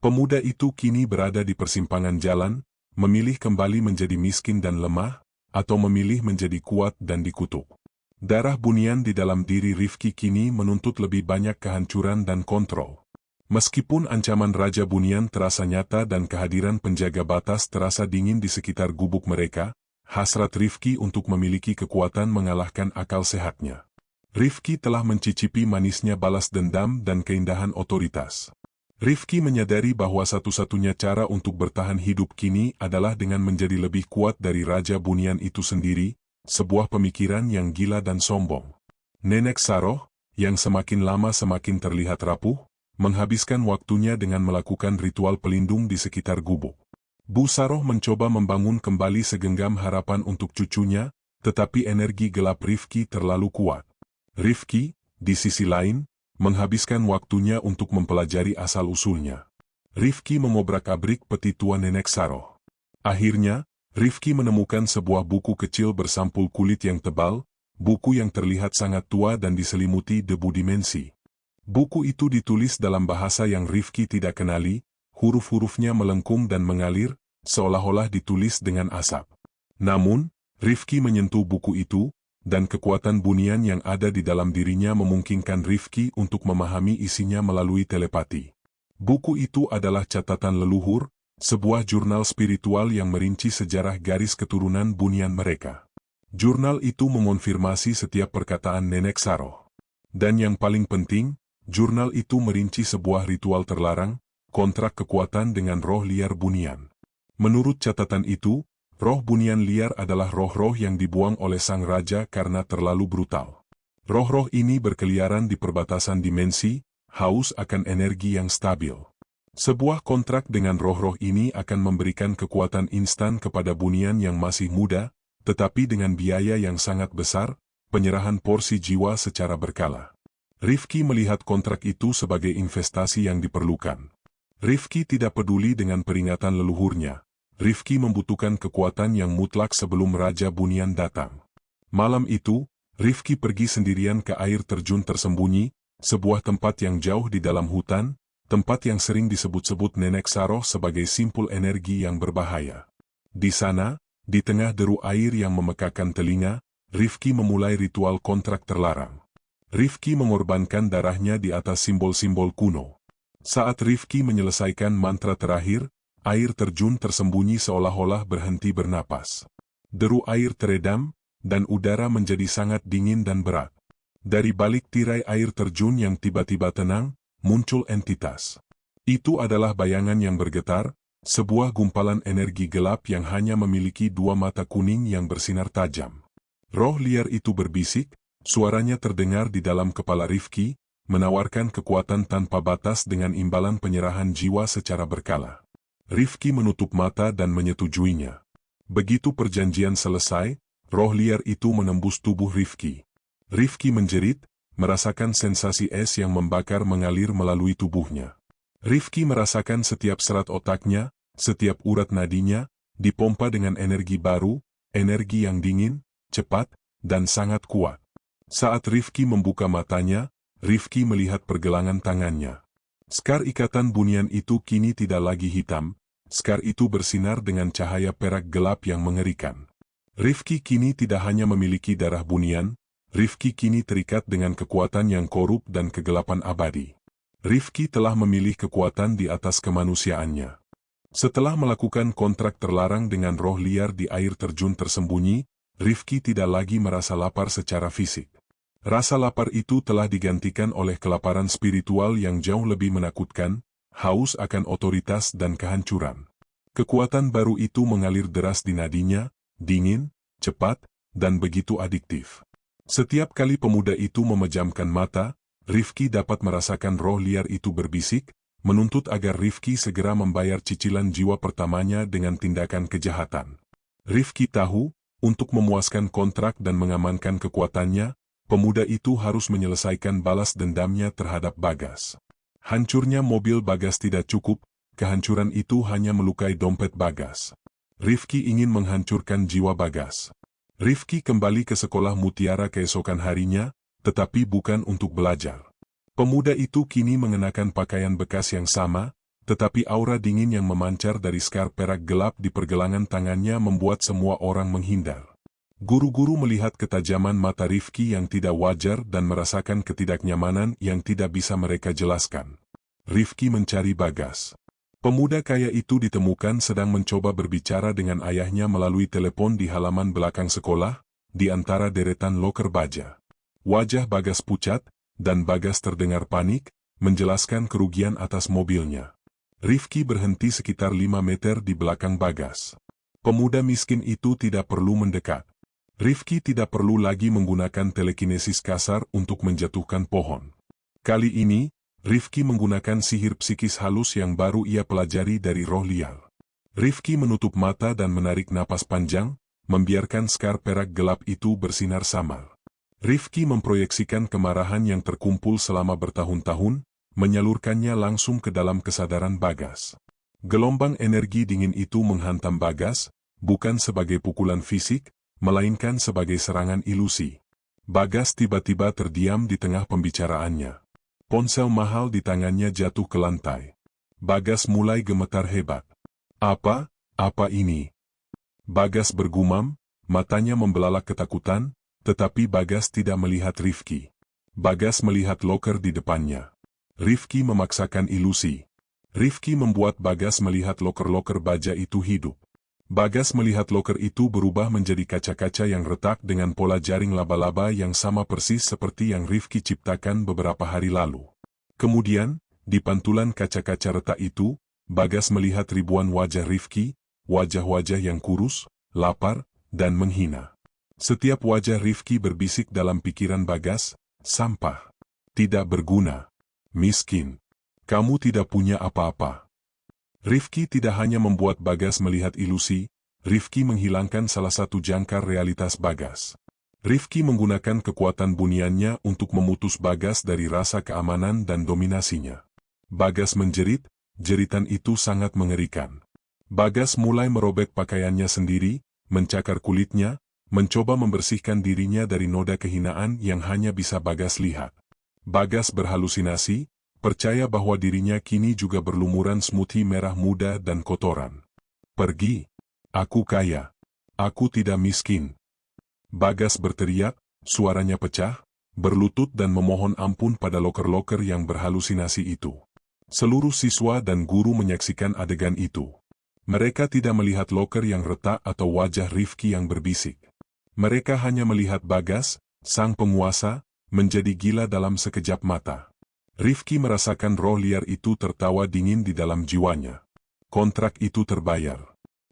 Pemuda itu kini berada di persimpangan jalan, memilih kembali menjadi miskin dan lemah, atau memilih menjadi kuat dan dikutuk. Darah bunian di dalam diri Rifki kini menuntut lebih banyak kehancuran dan kontrol. Meskipun ancaman Raja Bunian terasa nyata dan kehadiran penjaga batas terasa dingin di sekitar gubuk mereka, hasrat Rifki untuk memiliki kekuatan mengalahkan akal sehatnya. Rifki telah mencicipi manisnya balas dendam dan keindahan otoritas. Rifki menyadari bahwa satu-satunya cara untuk bertahan hidup kini adalah dengan menjadi lebih kuat dari Raja Bunian itu sendiri, sebuah pemikiran yang gila dan sombong. Nenek Saroh, yang semakin lama semakin terlihat rapuh, menghabiskan waktunya dengan melakukan ritual pelindung di sekitar gubuk. Bu Saroh mencoba membangun kembali segenggam harapan untuk cucunya, tetapi energi gelap Rifki terlalu kuat. Rifki, di sisi lain, menghabiskan waktunya untuk mempelajari asal-usulnya. Rifki mengobrak-abrik peti tua Nenek Saroh. Akhirnya, Rifki menemukan sebuah buku kecil bersampul kulit yang tebal, buku yang terlihat sangat tua dan diselimuti debu dimensi. Buku itu ditulis dalam bahasa yang Rifki tidak kenali, huruf-hurufnya melengkung dan mengalir, seolah-olah ditulis dengan asap. Namun, Rifki menyentuh buku itu, dan kekuatan bunian yang ada di dalam dirinya memungkinkan Rifki untuk memahami isinya melalui telepati. Buku itu adalah catatan leluhur, sebuah jurnal spiritual yang merinci sejarah garis keturunan bunian mereka. Jurnal itu mengonfirmasi setiap perkataan Nenek Saroh. Dan yang paling penting, jurnal itu merinci sebuah ritual terlarang, kontrak kekuatan dengan roh liar bunian. Menurut catatan itu, roh bunian liar adalah roh-roh yang dibuang oleh sang raja karena terlalu brutal. Roh-roh ini berkeliaran di perbatasan dimensi, haus akan energi yang stabil. Sebuah kontrak dengan roh-roh ini akan memberikan kekuatan instan kepada bunian yang masih muda, tetapi dengan biaya yang sangat besar, penyerahan porsi jiwa secara berkala. Rifki melihat kontrak itu sebagai investasi yang diperlukan. Rifki tidak peduli dengan peringatan leluhurnya. Rifki membutuhkan kekuatan yang mutlak sebelum Raja Bunian datang. Malam itu, Rifki pergi sendirian ke air terjun tersembunyi, sebuah tempat yang jauh di dalam hutan, tempat yang sering disebut-sebut Nenek Saroh sebagai simpul energi yang berbahaya. Di sana, di tengah deru air yang memekakan telinga, Rifki memulai ritual kontrak terlarang. Rifki mengorbankan darahnya di atas simbol-simbol kuno. Saat Rifki menyelesaikan mantra terakhir, air terjun tersembunyi seolah-olah berhenti bernapas. Deru air teredam, dan udara menjadi sangat dingin dan berat. Dari balik tirai air terjun yang tiba-tiba tenang, muncul entitas. Itu adalah bayangan yang bergetar, sebuah gumpalan energi gelap yang hanya memiliki dua mata kuning yang bersinar tajam. Roh liar itu berbisik, suaranya terdengar di dalam kepala Rifki, menawarkan kekuatan tanpa batas dengan imbalan penyerahan jiwa secara berkala. Rifki menutup mata dan menyetujuinya. Begitu perjanjian selesai, roh liar itu menembus tubuh Rifki. Rifki menjerit, merasakan sensasi es yang membakar mengalir melalui tubuhnya. Rifki merasakan setiap serat otaknya, setiap urat nadinya, dipompa dengan energi baru, energi yang dingin, cepat, dan sangat kuat. Saat Rifki membuka matanya, Rifki melihat pergelangan tangannya. Skar ikatan bunian itu kini tidak lagi hitam, skar itu bersinar dengan cahaya perak gelap yang mengerikan. Rifki kini tidak hanya memiliki darah bunian, Rifki kini terikat dengan kekuatan yang korup dan kegelapan abadi. Rifki telah memilih kekuatan di atas kemanusiaannya. Setelah melakukan kontrak terlarang dengan roh liar di air terjun tersembunyi, Rifki tidak lagi merasa lapar secara fisik. Rasa lapar itu telah digantikan oleh kelaparan spiritual yang jauh lebih menakutkan, haus akan otoritas dan kehancuran. Kekuatan baru itu mengalir deras di nadinya, dingin, cepat, dan begitu adiktif. Setiap kali pemuda itu memejamkan mata, Rifki dapat merasakan roh liar itu berbisik, menuntut agar Rifki segera membayar cicilan jiwa pertamanya dengan tindakan kejahatan. Rifki tahu, untuk memuaskan kontrak dan mengamankan kekuatannya, pemuda itu harus menyelesaikan balas dendamnya terhadap Bagas. Hancurnya mobil Bagas tidak cukup, kehancuran itu hanya melukai dompet Bagas. Rifki ingin menghancurkan jiwa Bagas. Rifki kembali ke sekolah Mutiara keesokan harinya, tetapi bukan untuk belajar. Pemuda itu kini mengenakan pakaian bekas yang sama, tetapi aura dingin yang memancar dari skar perak gelap di pergelangan tangannya membuat semua orang menghindar. Guru-guru melihat ketajaman mata Rifki yang tidak wajar dan merasakan ketidaknyamanan yang tidak bisa mereka jelaskan. Rifki mencari Bagas. Pemuda kaya itu ditemukan sedang mencoba berbicara dengan ayahnya melalui telepon di halaman belakang sekolah, di antara deretan loker baja. Wajah Bagas pucat, dan Bagas terdengar panik, menjelaskan kerugian atas mobilnya. Rifki berhenti sekitar 5 meter di belakang Bagas. Pemuda miskin itu tidak perlu mendekat. Rifki tidak perlu lagi menggunakan telekinesis kasar untuk menjatuhkan pohon. Kali ini, Rifki menggunakan sihir psikis halus yang baru ia pelajari dari roh liar. Rifki menutup mata dan menarik napas panjang, membiarkan skar perak gelap itu bersinar samar. Rifki memproyeksikan kemarahan yang terkumpul selama bertahun-tahun, menyalurkannya langsung ke dalam kesadaran Bagas. Gelombang energi dingin itu menghantam Bagas, bukan sebagai pukulan fisik, melainkan sebagai serangan ilusi. Bagas tiba-tiba terdiam di tengah pembicaraannya. Ponsel mahal di tangannya jatuh ke lantai. Bagas mulai gemetar hebat. Apa ini? Bagas bergumam, matanya membelalak ketakutan, tetapi Bagas tidak melihat Rifki. Bagas melihat loker di depannya. Rifki memaksakan ilusi. Rifki membuat Bagas melihat loker-loker baja itu hidup. Bagas melihat loker itu berubah menjadi kaca-kaca yang retak dengan pola jaring laba-laba yang sama persis seperti yang Rifki ciptakan beberapa hari lalu. Kemudian, di pantulan kaca-kaca retak itu, Bagas melihat ribuan wajah Rifki, wajah-wajah yang kurus, lapar, dan menghina. Setiap wajah Rifki berbisik dalam pikiran Bagas, sampah, tidak berguna, miskin, kamu tidak punya apa-apa. Rifki tidak hanya membuat Bagas melihat ilusi, Rifki menghilangkan salah satu jangkar realitas Bagas. Rifki menggunakan kekuatan buniannya untuk memutus Bagas dari rasa keamanan dan dominasinya. Bagas menjerit, jeritan itu sangat mengerikan. Bagas mulai merobek pakaiannya sendiri, mencakar kulitnya, mencoba membersihkan dirinya dari noda kehinaan yang hanya bisa Bagas lihat. Bagas berhalusinasi, percaya bahwa dirinya kini juga berlumuran smoothie merah muda dan kotoran. Pergi. Aku kaya. Aku tidak miskin. Bagas berteriak, suaranya pecah, berlutut dan memohon ampun pada loker-loker yang berhalusinasi itu. Seluruh siswa dan guru menyaksikan adegan itu. Mereka tidak melihat loker yang retak atau wajah Rifki yang berbisik. Mereka hanya melihat Bagas, sang penguasa, menjadi gila dalam sekejap mata. Rifki merasakan roh liar itu tertawa dingin di dalam jiwanya. Kontrak itu terbayar.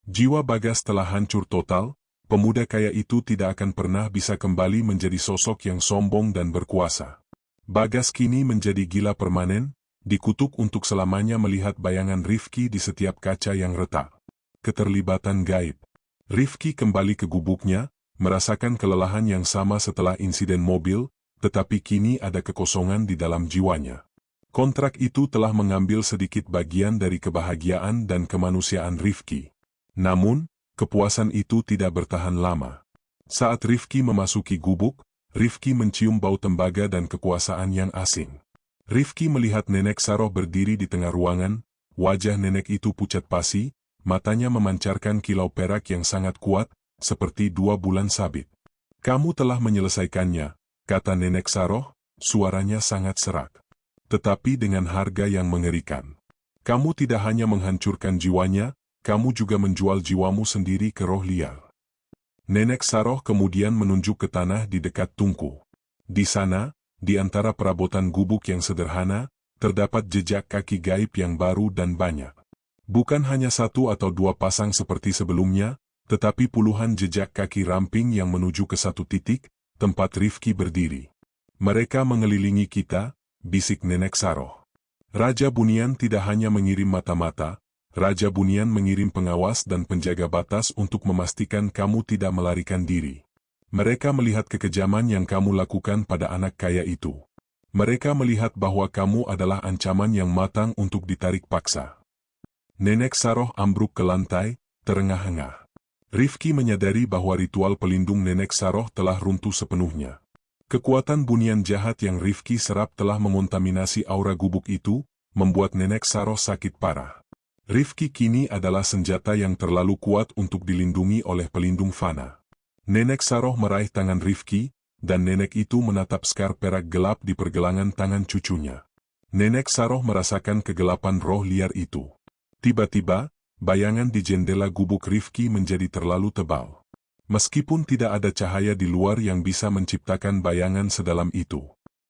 Jiwa Bagas telah hancur total, pemuda kaya itu tidak akan pernah bisa kembali menjadi sosok yang sombong dan berkuasa. Bagas kini menjadi gila permanen, dikutuk untuk selamanya melihat bayangan Rifki di setiap kaca yang retak. Keterlibatan gaib. Rifki kembali ke gubuknya, merasakan kelelahan yang sama setelah insiden mobil, tetapi kini ada kekosongan di dalam jiwanya. Kontrak itu telah mengambil sedikit bagian dari kebahagiaan dan kemanusiaan Rifki. Namun, kepuasan itu tidak bertahan lama. Saat Rifki memasuki gubuk, Rifki mencium bau tembaga dan kekuasaan yang asing. Rifki melihat Nenek Saroh berdiri di tengah ruangan, wajah nenek itu pucat pasi, matanya memancarkan kilau perak yang sangat kuat, seperti 2 bulan sabit. Kamu telah menyelesaikannya, kata Nenek Saroh, suaranya sangat serak. Tetapi dengan harga yang mengerikan. Kamu tidak hanya menghancurkan jiwanya, kamu juga menjual jiwamu sendiri ke roh liar. Nenek Saroh kemudian menunjuk ke tanah di dekat tungku. Di sana, di antara perabotan gubuk yang sederhana, terdapat jejak kaki gaib yang baru dan banyak. Bukan hanya 1 atau 2 pasang seperti sebelumnya, tetapi puluhan jejak kaki ramping yang menuju ke satu titik, tempat Rifki berdiri. Mereka mengelilingi kita, bisik Nenek Saroh. Raja Bunian tidak hanya mengirim mata-mata, Raja Bunian mengirim pengawas dan penjaga batas untuk memastikan kamu tidak melarikan diri. Mereka melihat kekejaman yang kamu lakukan pada anak kaya itu. Mereka melihat bahwa kamu adalah ancaman yang matang untuk ditarik paksa. Nenek Saroh ambruk ke lantai, terengah-engah. Rifki menyadari bahwa ritual pelindung Nenek Saroh telah runtuh sepenuhnya. Kekuatan bunian jahat yang Rifki serap telah mengontaminasi aura gubuk itu, membuat Nenek Saroh sakit parah. Rifki kini adalah senjata yang terlalu kuat untuk dilindungi oleh pelindung fana. Nenek Saroh meraih tangan Rifki, dan nenek itu menatap skar perak gelap di pergelangan tangan cucunya. Nenek Saroh merasakan kegelapan roh liar itu. Tiba-tiba, bayangan di jendela gubuk Rifki menjadi terlalu tebal. Meskipun tidak ada cahaya di luar yang bisa menciptakan bayangan sedalam itu.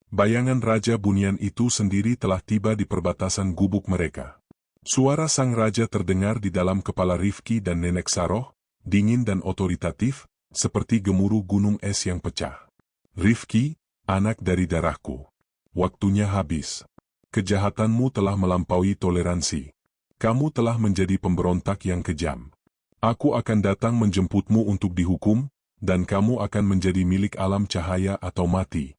Bayangan Raja Bunian itu sendiri telah tiba di perbatasan gubuk mereka. Suara sang raja terdengar di dalam kepala Rifki dan Nenek Saroh, dingin dan otoritatif, seperti gemuruh gunung es yang pecah. Rifki, anak dari darahku. Waktunya habis. Kejahatanmu telah melampaui toleransi. Kamu telah menjadi pemberontak yang kejam. Aku akan datang menjemputmu untuk dihukum, dan kamu akan menjadi milik alam cahaya atau mati.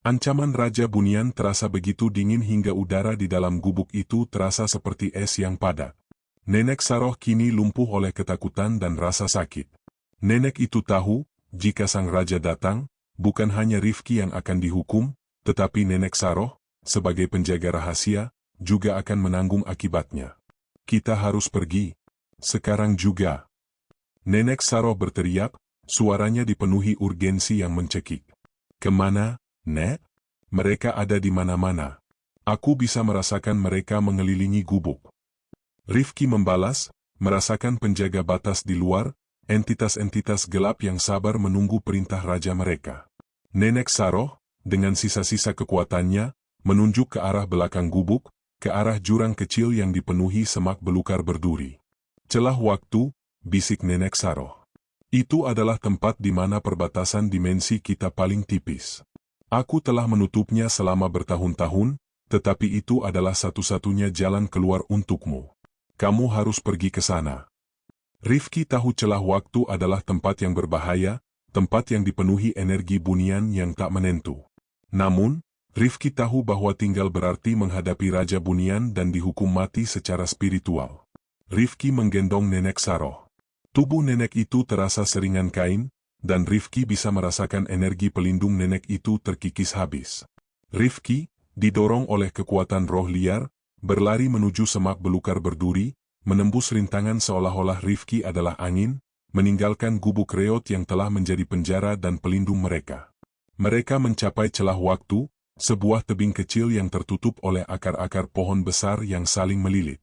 Ancaman Raja Bunian terasa begitu dingin hingga udara di dalam gubuk itu terasa seperti es yang padat. Nenek Saroh kini lumpuh oleh ketakutan dan rasa sakit. Nenek itu tahu, jika sang raja datang, bukan hanya Rifki yang akan dihukum, tetapi Nenek Saroh, sebagai penjaga rahasia, juga akan menanggung akibatnya. Kita harus pergi. Sekarang juga. Nenek Saroh berteriak, suaranya dipenuhi urgensi yang mencekik. Kemana, Nek? Mereka ada di mana-mana. Aku bisa merasakan mereka mengelilingi gubuk. Rifki membalas, merasakan penjaga batas di luar, entitas-entitas gelap yang sabar menunggu perintah raja mereka. Nenek Saroh, dengan sisa-sisa kekuatannya, menunjuk ke arah belakang gubuk, ke arah jurang kecil yang dipenuhi semak belukar berduri. Celah waktu, bisik Nenek Saroh. Itu adalah tempat di mana perbatasan dimensi kita paling tipis. Aku telah menutupnya selama bertahun-tahun, tetapi itu adalah satu-satunya jalan keluar untukmu. Kamu harus pergi ke sana. Rifki tahu celah waktu adalah tempat yang berbahaya, tempat yang dipenuhi energi bunian yang tak menentu. Namun, Rifki tahu bahwa tinggal berarti menghadapi Raja Bunian dan dihukum mati secara spiritual. Rifki menggendong Nenek Saroh. Tubuh nenek itu terasa seringan kain, dan Rifki bisa merasakan energi pelindung nenek itu terkikis habis. Rifki, didorong oleh kekuatan roh liar, berlari menuju semak belukar berduri, menembus rintangan seolah-olah Rifki adalah angin, meninggalkan gubuk reot yang telah menjadi penjara dan pelindung mereka. Mereka mencapai celah waktu, sebuah tebing kecil yang tertutup oleh akar-akar pohon besar yang saling melilit.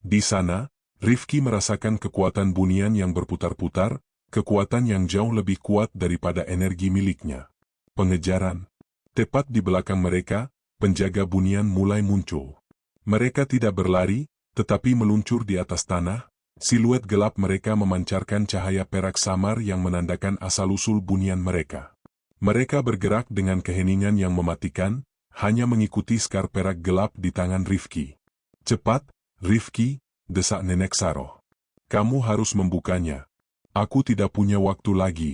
Di sana, Rifki merasakan kekuatan bunian yang berputar-putar, kekuatan yang jauh lebih kuat daripada energi miliknya. Pengejaran. Tepat di belakang mereka, penjaga bunian mulai muncul. Mereka tidak berlari, tetapi meluncur di atas tanah, siluet gelap mereka memancarkan cahaya perak samar yang menandakan asal-usul bunian mereka. Mereka bergerak dengan keheningan yang mematikan, hanya mengikuti skar perak gelap di tangan Rifki. Cepat, Rifki, desak Nenek Saroh. Kamu harus membukanya. Aku tidak punya waktu lagi.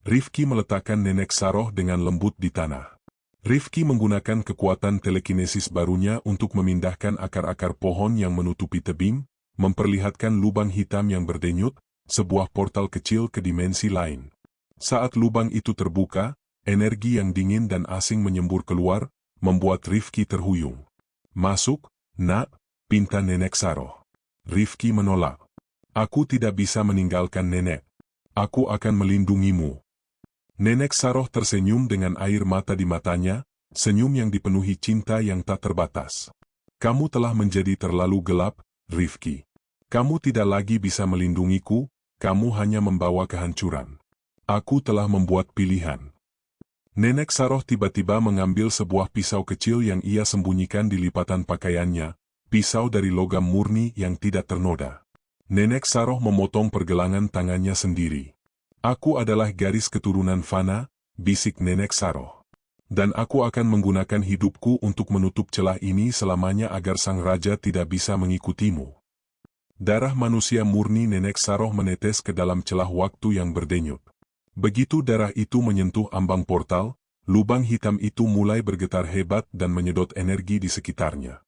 Rifki meletakkan Nenek Saroh dengan lembut di tanah. Rifki menggunakan kekuatan telekinesis barunya untuk memindahkan akar-akar pohon yang menutupi tebing, memperlihatkan lubang hitam yang berdenyut, sebuah portal kecil ke dimensi lain. Saat lubang itu terbuka, energi yang dingin dan asing menyembur keluar, membuat Rifki terhuyung. Masuk, nak, pinta Nenek Saroh. Rifki menolak. Aku tidak bisa meninggalkan nenek. Aku akan melindungimu. Nenek Saroh tersenyum dengan air mata di matanya, senyum yang dipenuhi cinta yang tak terbatas. Kamu telah menjadi terlalu gelap, Rifki. Kamu tidak lagi bisa melindungiku, kamu hanya membawa kehancuran. Aku telah membuat pilihan. Nenek Saroh tiba-tiba mengambil sebuah pisau kecil yang ia sembunyikan di lipatan pakaiannya, pisau dari logam murni yang tidak ternoda. Nenek Saroh memotong pergelangan tangannya sendiri. Aku adalah garis keturunan Fana, bisik Nenek Saroh. Dan aku akan menggunakan hidupku untuk menutup celah ini selamanya agar sang raja tidak bisa mengikutimu. Darah manusia murni Nenek Saroh menetes ke dalam celah waktu yang berdenyut. Begitu darah itu menyentuh ambang portal, lubang hitam itu mulai bergetar hebat dan menyedot energi di sekitarnya.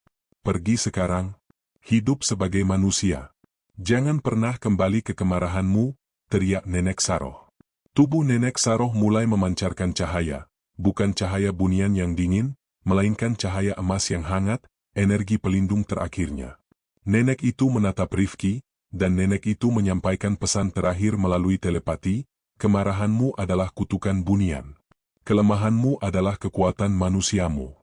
Pergi sekarang, hidup sebagai manusia. Jangan pernah kembali ke kemarahanmu, teriak Nenek Saroh. Tubuh Nenek Saroh mulai memancarkan cahaya, bukan cahaya bunian yang dingin, melainkan cahaya emas yang hangat, energi pelindung terakhirnya. Nenek itu menatap Rifki, dan nenek itu menyampaikan pesan terakhir melalui telepati, kemarahanmu adalah kutukan bunian. Kelemahanmu adalah kekuatan manusiamu.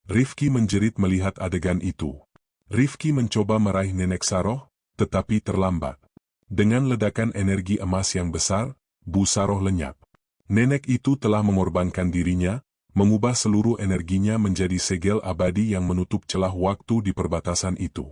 Rifki menjerit melihat adegan itu. Rifki mencoba meraih Nenek Saroh, tetapi terlambat. Dengan ledakan energi emas yang besar, Bu Saroh lenyap. Nenek itu telah mengorbankan dirinya, mengubah seluruh energinya menjadi segel abadi yang menutup celah waktu di perbatasan itu.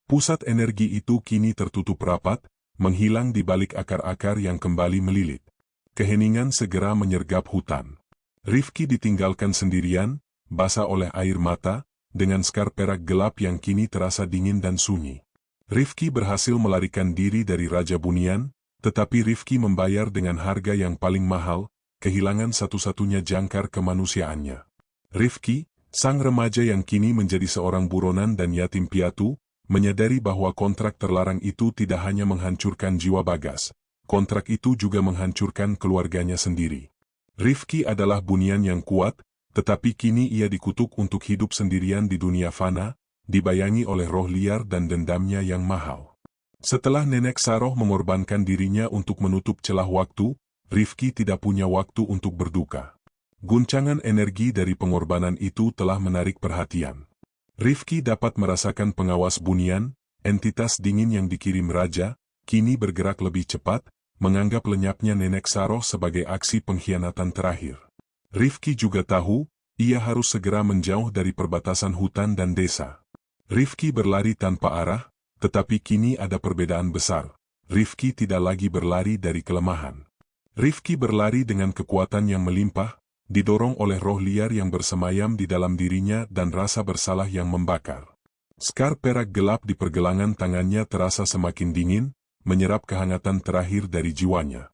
Pusat energi itu kini tertutup rapat, menghilang di balik akar-akar yang kembali melilit. Keheningan segera menyergap hutan. Rifki ditinggalkan sendirian, basah oleh air mata, dengan skar perak gelap yang kini terasa dingin dan sunyi. Rifki berhasil melarikan diri dari Raja Bunian, tetapi Rifki membayar dengan harga yang paling mahal, kehilangan satu-satunya jangkar kemanusiaannya. Rifki, sang remaja yang kini menjadi seorang buronan dan yatim piatu, menyadari bahwa kontrak terlarang itu tidak hanya menghancurkan jiwa Bagas, kontrak itu juga menghancurkan keluarganya sendiri. Rifki adalah Bunian yang kuat, tetapi kini ia dikutuk untuk hidup sendirian di dunia fana, dibayangi oleh roh liar dan dendamnya yang mahal. Setelah Nenek Saroh mengorbankan dirinya untuk menutup celah waktu, Rifki tidak punya waktu untuk berduka. Guncangan energi dari pengorbanan itu telah menarik perhatian. Rifki dapat merasakan pengawas Bunian, entitas dingin yang dikirim Raja, kini bergerak lebih cepat, menganggap lenyapnya Nenek Saroh sebagai aksi pengkhianatan terakhir. Rifki juga tahu, ia harus segera menjauh dari perbatasan hutan dan desa. Rifki berlari tanpa arah, tetapi kini ada perbedaan besar. Rifki tidak lagi berlari dari kelemahan. Rifki berlari dengan kekuatan yang melimpah, didorong oleh roh liar yang bersemayam di dalam dirinya dan rasa bersalah yang membakar. Skar perak gelap di pergelangan tangannya terasa semakin dingin, menyerap kehangatan terakhir dari jiwanya.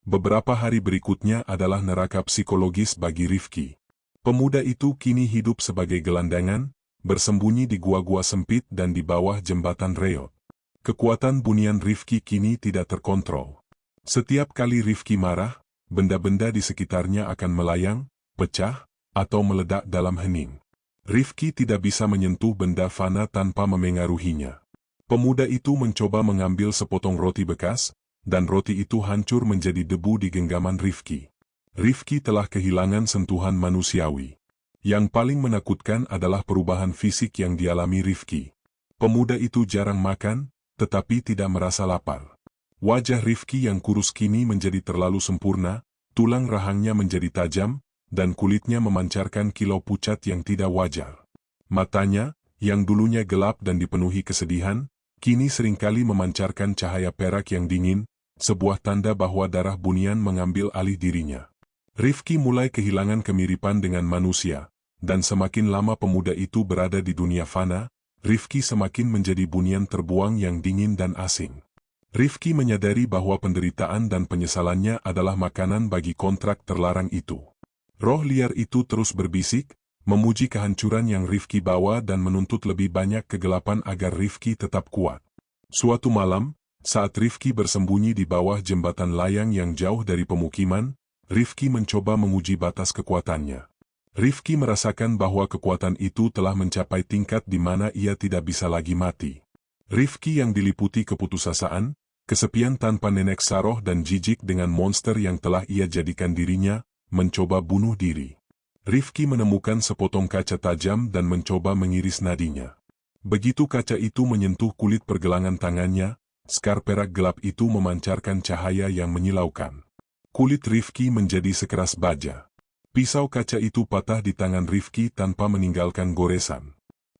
Beberapa hari berikutnya adalah neraka psikologis bagi Rifki. Pemuda itu kini hidup sebagai gelandangan, bersembunyi di gua-gua sempit dan di bawah jembatan reot. Kekuatan Bunian Rifki kini tidak terkontrol. Setiap kali Rifki marah, benda-benda di sekitarnya akan melayang, pecah, atau meledak dalam hening. Rifki tidak bisa menyentuh benda fana tanpa memengaruhinya. Pemuda itu mencoba mengambil sepotong roti bekas, dan roti itu hancur menjadi debu di genggaman Rifki. Rifki telah kehilangan sentuhan manusiawi. Yang paling menakutkan adalah perubahan fisik yang dialami Rifki. Pemuda itu jarang makan, tetapi tidak merasa lapar. Wajah Rifki yang kurus kini menjadi terlalu sempurna, tulang rahangnya menjadi tajam, dan kulitnya memancarkan kilau pucat yang tidak wajar. Matanya, yang dulunya gelap dan dipenuhi kesedihan, kini seringkali memancarkan cahaya perak yang dingin, sebuah tanda bahwa darah Bunian mengambil alih dirinya. Rifki mulai kehilangan kemiripan dengan manusia, dan semakin lama pemuda itu berada di dunia fana, Rifki semakin menjadi Bunian terbuang yang dingin dan asing. Rifki menyadari bahwa penderitaan dan penyesalannya adalah makanan bagi kontrak terlarang itu. Roh liar itu terus berbisik, memuji kehancuran yang Rifki bawa dan menuntut lebih banyak kegelapan agar Rifki tetap kuat. Suatu malam, saat Rifki bersembunyi di bawah jembatan layang yang jauh dari pemukiman, Rifki mencoba menguji batas kekuatannya. Rifki merasakan bahwa kekuatan itu telah mencapai tingkat di mana ia tidak bisa lagi mati. Rifki yang diliputi keputusasaan, kesepian tanpa Nenek Saroh dan jijik dengan monster yang telah ia jadikan dirinya, mencoba bunuh diri. Rifki menemukan sepotong kaca tajam dan mencoba mengiris nadinya. Begitu kaca itu menyentuh kulit pergelangan tangannya, skar perak gelap itu memancarkan cahaya yang menyilaukan. Kulit Rifki menjadi sekeras baja. Pisau kaca itu patah di tangan Rifki tanpa meninggalkan goresan.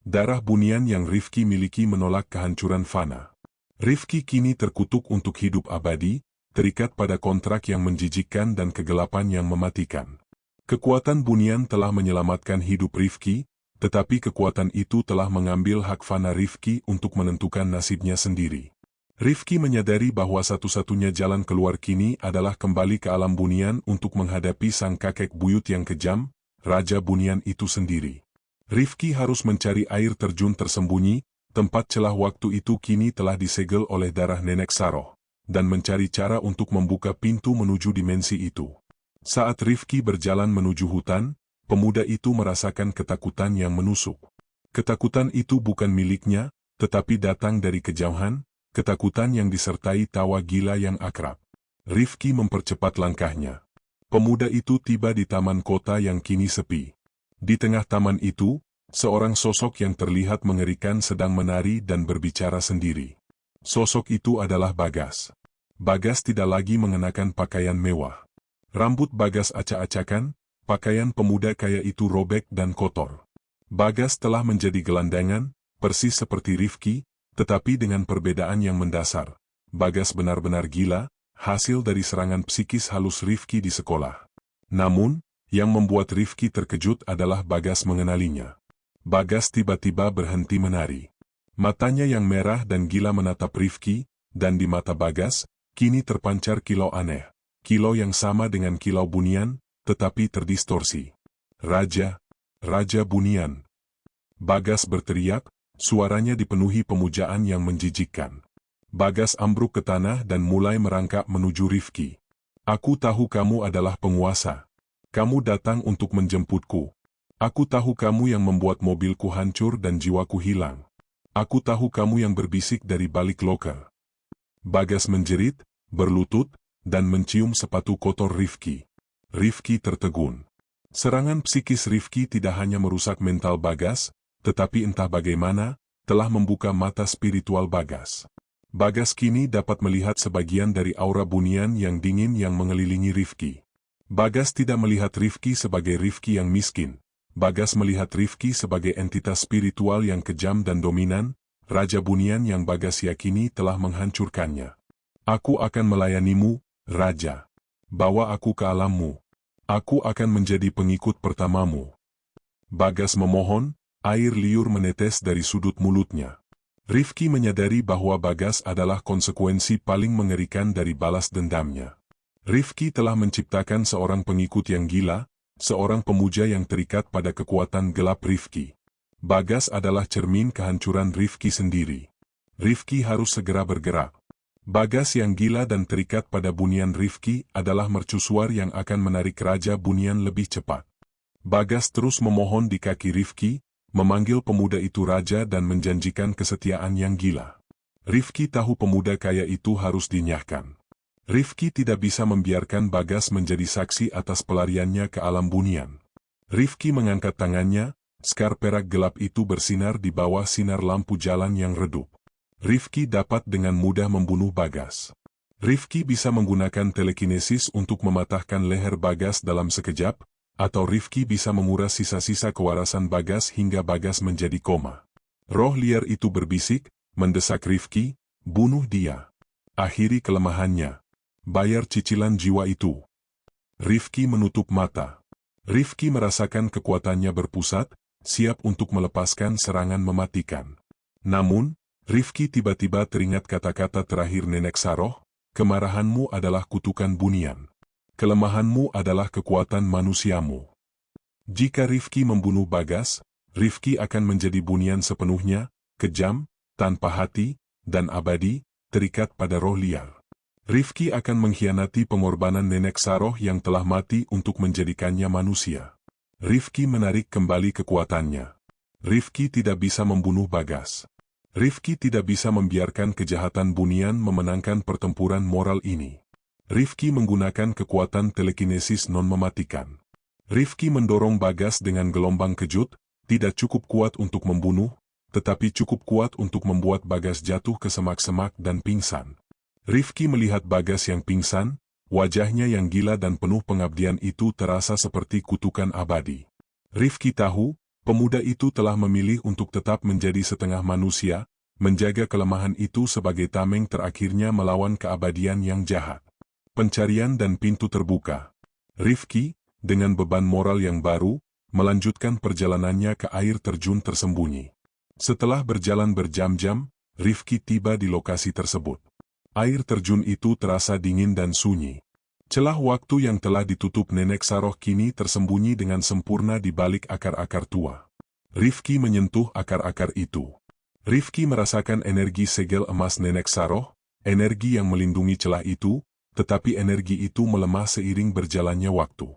Darah Bunian yang Rifki miliki menolak kehancuran fana. Rifki kini terkutuk untuk hidup abadi, terikat pada kontrak yang menjijikkan dan kegelapan yang mematikan. Kekuatan Bunian telah menyelamatkan hidup Rifki, tetapi kekuatan itu telah mengambil hak fana Rifki untuk menentukan nasibnya sendiri. Rifki menyadari bahwa satu-satunya jalan keluar kini adalah kembali ke alam Bunian untuk menghadapi sang kakek buyut yang kejam, Raja Bunian itu sendiri. Rifki harus mencari air terjun tersembunyi, tempat celah waktu itu kini telah disegel oleh darah Nenek Saroh, dan mencari cara untuk membuka pintu menuju dimensi itu. Saat Rifki berjalan menuju hutan, pemuda itu merasakan ketakutan yang menusuk. Ketakutan itu bukan miliknya, tetapi datang dari kejauhan, ketakutan yang disertai tawa gila yang akrab. Rifki mempercepat langkahnya. Pemuda itu tiba di taman kota yang kini sepi. Di tengah taman itu, Seorang sosok yang terlihat mengerikan sedang menari dan berbicara sendiri. Sosok itu adalah Bagas. Bagas tidak lagi mengenakan pakaian mewah. Rambut Bagas acak-acakan, pakaian pemuda kaya itu robek dan kotor. Bagas telah menjadi gelandangan, persis seperti Rifki, tetapi dengan perbedaan yang mendasar. Bagas benar-benar gila, hasil dari serangan psikis halus Rifki di sekolah. Namun, yang membuat Rifki terkejut adalah Bagas mengenalinya. Bagas tiba-tiba berhenti menari. Matanya yang merah dan gila menatap Rifki, dan di mata Bagas, kini terpancar kilau aneh. Kilau yang sama dengan kilau bunian, tetapi terdistorsi. Raja, Raja Bunian. Bagas berteriak, suaranya dipenuhi pemujaan yang menjijikkan. Bagas ambruk ke tanah dan mulai merangkak menuju Rifki. Aku tahu kamu adalah penguasa. Kamu datang untuk menjemputku. Aku tahu kamu yang membuat mobilku hancur dan jiwaku hilang. Aku tahu kamu yang berbisik dari balik loker. Bagas menjerit, berlutut, dan mencium sepatu kotor Rifki. Rifki tertegun. Serangan psikis Rifki tidak hanya merusak mental Bagas, tetapi entah bagaimana, telah membuka mata spiritual Bagas. Bagas kini dapat melihat sebagian dari aura bunian yang dingin yang mengelilingi Rifki. Bagas tidak melihat Rifki sebagai Rifki yang miskin. Bagas melihat Rifki sebagai entitas spiritual yang kejam dan dominan, Raja Bunian yang Bagas yakini telah menghancurkannya. Aku akan melayanimu, Raja. Bawa aku ke alammu. Aku akan menjadi pengikut pertamamu. Bagas memohon, air liur menetes dari sudut mulutnya. Rifki menyadari bahwa Bagas adalah konsekuensi paling mengerikan dari balas dendamnya. Rifki telah menciptakan seorang pengikut yang gila, seorang pemuja yang terikat pada kekuatan gelap Rifki. Bagas adalah cermin kehancuran Rifki sendiri. Rifki harus segera bergerak. Bagas yang gila dan terikat pada bunian Rifki adalah mercusuar yang akan menarik Raja Bunian lebih cepat. Bagas terus memohon di kaki Rifki, memanggil pemuda itu raja dan menjanjikan kesetiaan yang gila. Rifki tahu pemuda kaya itu harus dinyahkan. Rifki tidak bisa membiarkan Bagas menjadi saksi atas pelariannya ke alam bunian. Rifki mengangkat tangannya, skar perak gelap itu bersinar di bawah sinar lampu jalan yang redup. Rifki dapat dengan mudah membunuh Bagas. Rifki bisa menggunakan telekinesis untuk mematahkan leher Bagas dalam sekejap, atau Rifki bisa menguras sisa-sisa kewarasan Bagas hingga Bagas menjadi koma. Roh liar itu berbisik, mendesak Rifki, bunuh dia. Akhiri kelemahannya. Bayar cicilan jiwa itu. Rifki menutup mata. Rifki merasakan kekuatannya berpusat, siap untuk melepaskan serangan mematikan. Namun, Rifki tiba-tiba teringat kata-kata terakhir Nenek Saroh, kemarahanmu adalah kutukan bunian. Kelemahanmu adalah kekuatan manusiamu. Jika Rifki membunuh Bagas, Rifki akan menjadi bunian sepenuhnya, kejam, tanpa hati, dan abadi, terikat pada roh liar. Rifki akan mengkhianati pengorbanan Nenek Saroh yang telah mati untuk menjadikannya manusia. Rifki menarik kembali kekuatannya. Rifki tidak bisa membunuh Bagas. Rifki tidak bisa membiarkan kejahatan bunian memenangkan pertempuran moral ini. Rifki menggunakan kekuatan telekinesis non-mematikan. Rifki mendorong Bagas dengan gelombang kejut, tidak cukup kuat untuk membunuh, tetapi cukup kuat untuk membuat Bagas jatuh ke semak-semak dan pingsan. Rifki melihat Bagas yang pingsan, wajahnya yang gila dan penuh pengabdian itu terasa seperti kutukan abadi. Rifki tahu, pemuda itu telah memilih untuk tetap menjadi setengah manusia, menjaga kelemahan itu sebagai tameng terakhirnya melawan keabadian yang jahat. Pencarian dan pintu terbuka. Rifki, dengan beban moral yang baru, melanjutkan perjalanannya ke air terjun tersembunyi. Setelah berjalan berjam-jam, Rifki tiba di lokasi tersebut. Air terjun itu terasa dingin dan sunyi. Celah waktu yang telah ditutup Nenek Saroh kini tersembunyi dengan sempurna di balik akar-akar tua. Rifki menyentuh akar-akar itu. Rifki merasakan energi segel emas Nenek Saroh, energi yang melindungi celah itu, tetapi energi itu melemah seiring berjalannya waktu.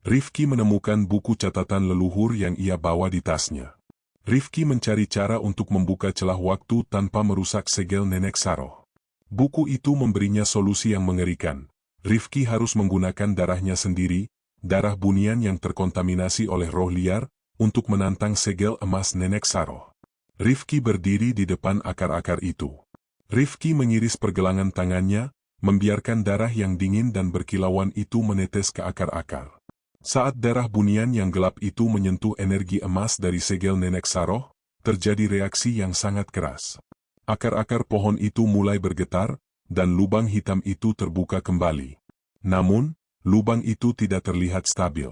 Rifki menemukan buku catatan leluhur yang ia bawa di tasnya. Rifki mencari cara untuk membuka celah waktu tanpa merusak segel Nenek Saroh. Buku itu memberinya solusi yang mengerikan. Rifki harus menggunakan darahnya sendiri, darah bunian yang terkontaminasi oleh roh liar, untuk menantang segel emas Nenek Saroh. Rifki berdiri di depan akar-akar itu. Rifki mengiris pergelangan tangannya, membiarkan darah yang dingin dan berkilauan itu menetes ke akar-akar. Saat darah bunian yang gelap itu menyentuh energi emas dari segel Nenek Saroh, terjadi reaksi yang sangat keras. Akar-akar pohon itu mulai bergetar, dan lubang hitam itu terbuka kembali. Namun, lubang itu tidak terlihat stabil.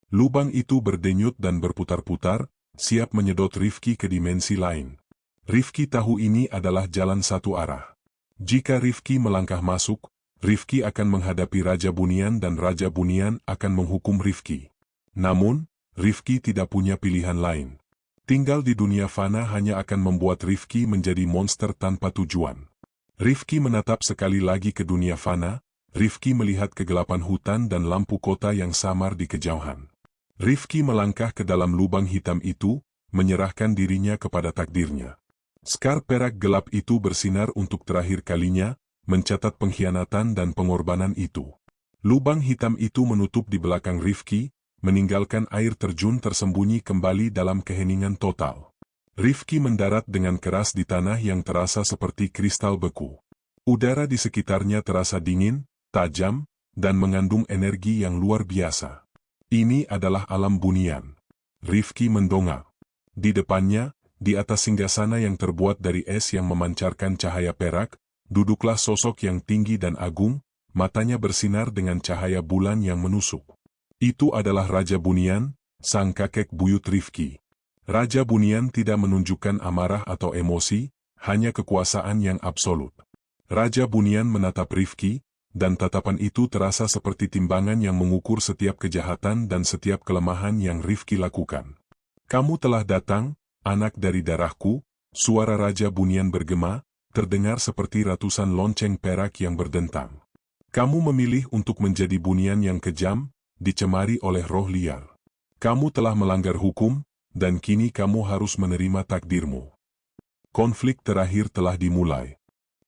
Lubang itu berdenyut dan berputar-putar, siap menyedot Rifki ke dimensi lain. Rifki tahu ini adalah jalan satu arah. Jika Rifki melangkah masuk, Rifki akan menghadapi Raja Bunian dan Raja Bunian akan menghukum Rifki. Namun, Rifki tidak punya pilihan lain. Tinggal di dunia fana hanya akan membuat Rifki menjadi monster tanpa tujuan. Rifki menatap sekali lagi ke dunia fana. Rifki melihat kegelapan hutan dan lampu kota yang samar di kejauhan. Rifki melangkah ke dalam lubang hitam itu, menyerahkan dirinya kepada takdirnya. Skar perak gelap itu bersinar untuk terakhir kalinya, mencatat pengkhianatan dan pengorbanan itu. Lubang hitam itu menutup di belakang Rifki, meninggalkan air terjun tersembunyi kembali dalam keheningan total. Rifki mendarat dengan keras di tanah yang terasa seperti kristal beku. Udara di sekitarnya terasa dingin, tajam, dan mengandung energi yang luar biasa. Ini adalah alam bunian. Rifki mendongak. Di depannya, di atas singgasana yang terbuat dari es yang memancarkan cahaya perak, duduklah sosok yang tinggi dan agung, matanya bersinar dengan cahaya bulan yang menusuk. Itu adalah Raja Bunian, sang kakek buyut Rifki. Raja Bunian tidak menunjukkan amarah atau emosi, hanya kekuasaan yang absolut. Raja Bunian menatap Rifki, dan tatapan itu terasa seperti timbangan yang mengukur setiap kejahatan dan setiap kelemahan yang Rifki lakukan. "Kamu telah datang, anak dari darahku," suara Raja Bunian bergema, terdengar seperti ratusan lonceng perak yang berdentang. "Kamu memilih untuk menjadi bunian yang kejam, dicemari oleh roh liar. Kamu telah melanggar hukum, dan kini kamu harus menerima takdirmu." Konflik terakhir telah dimulai.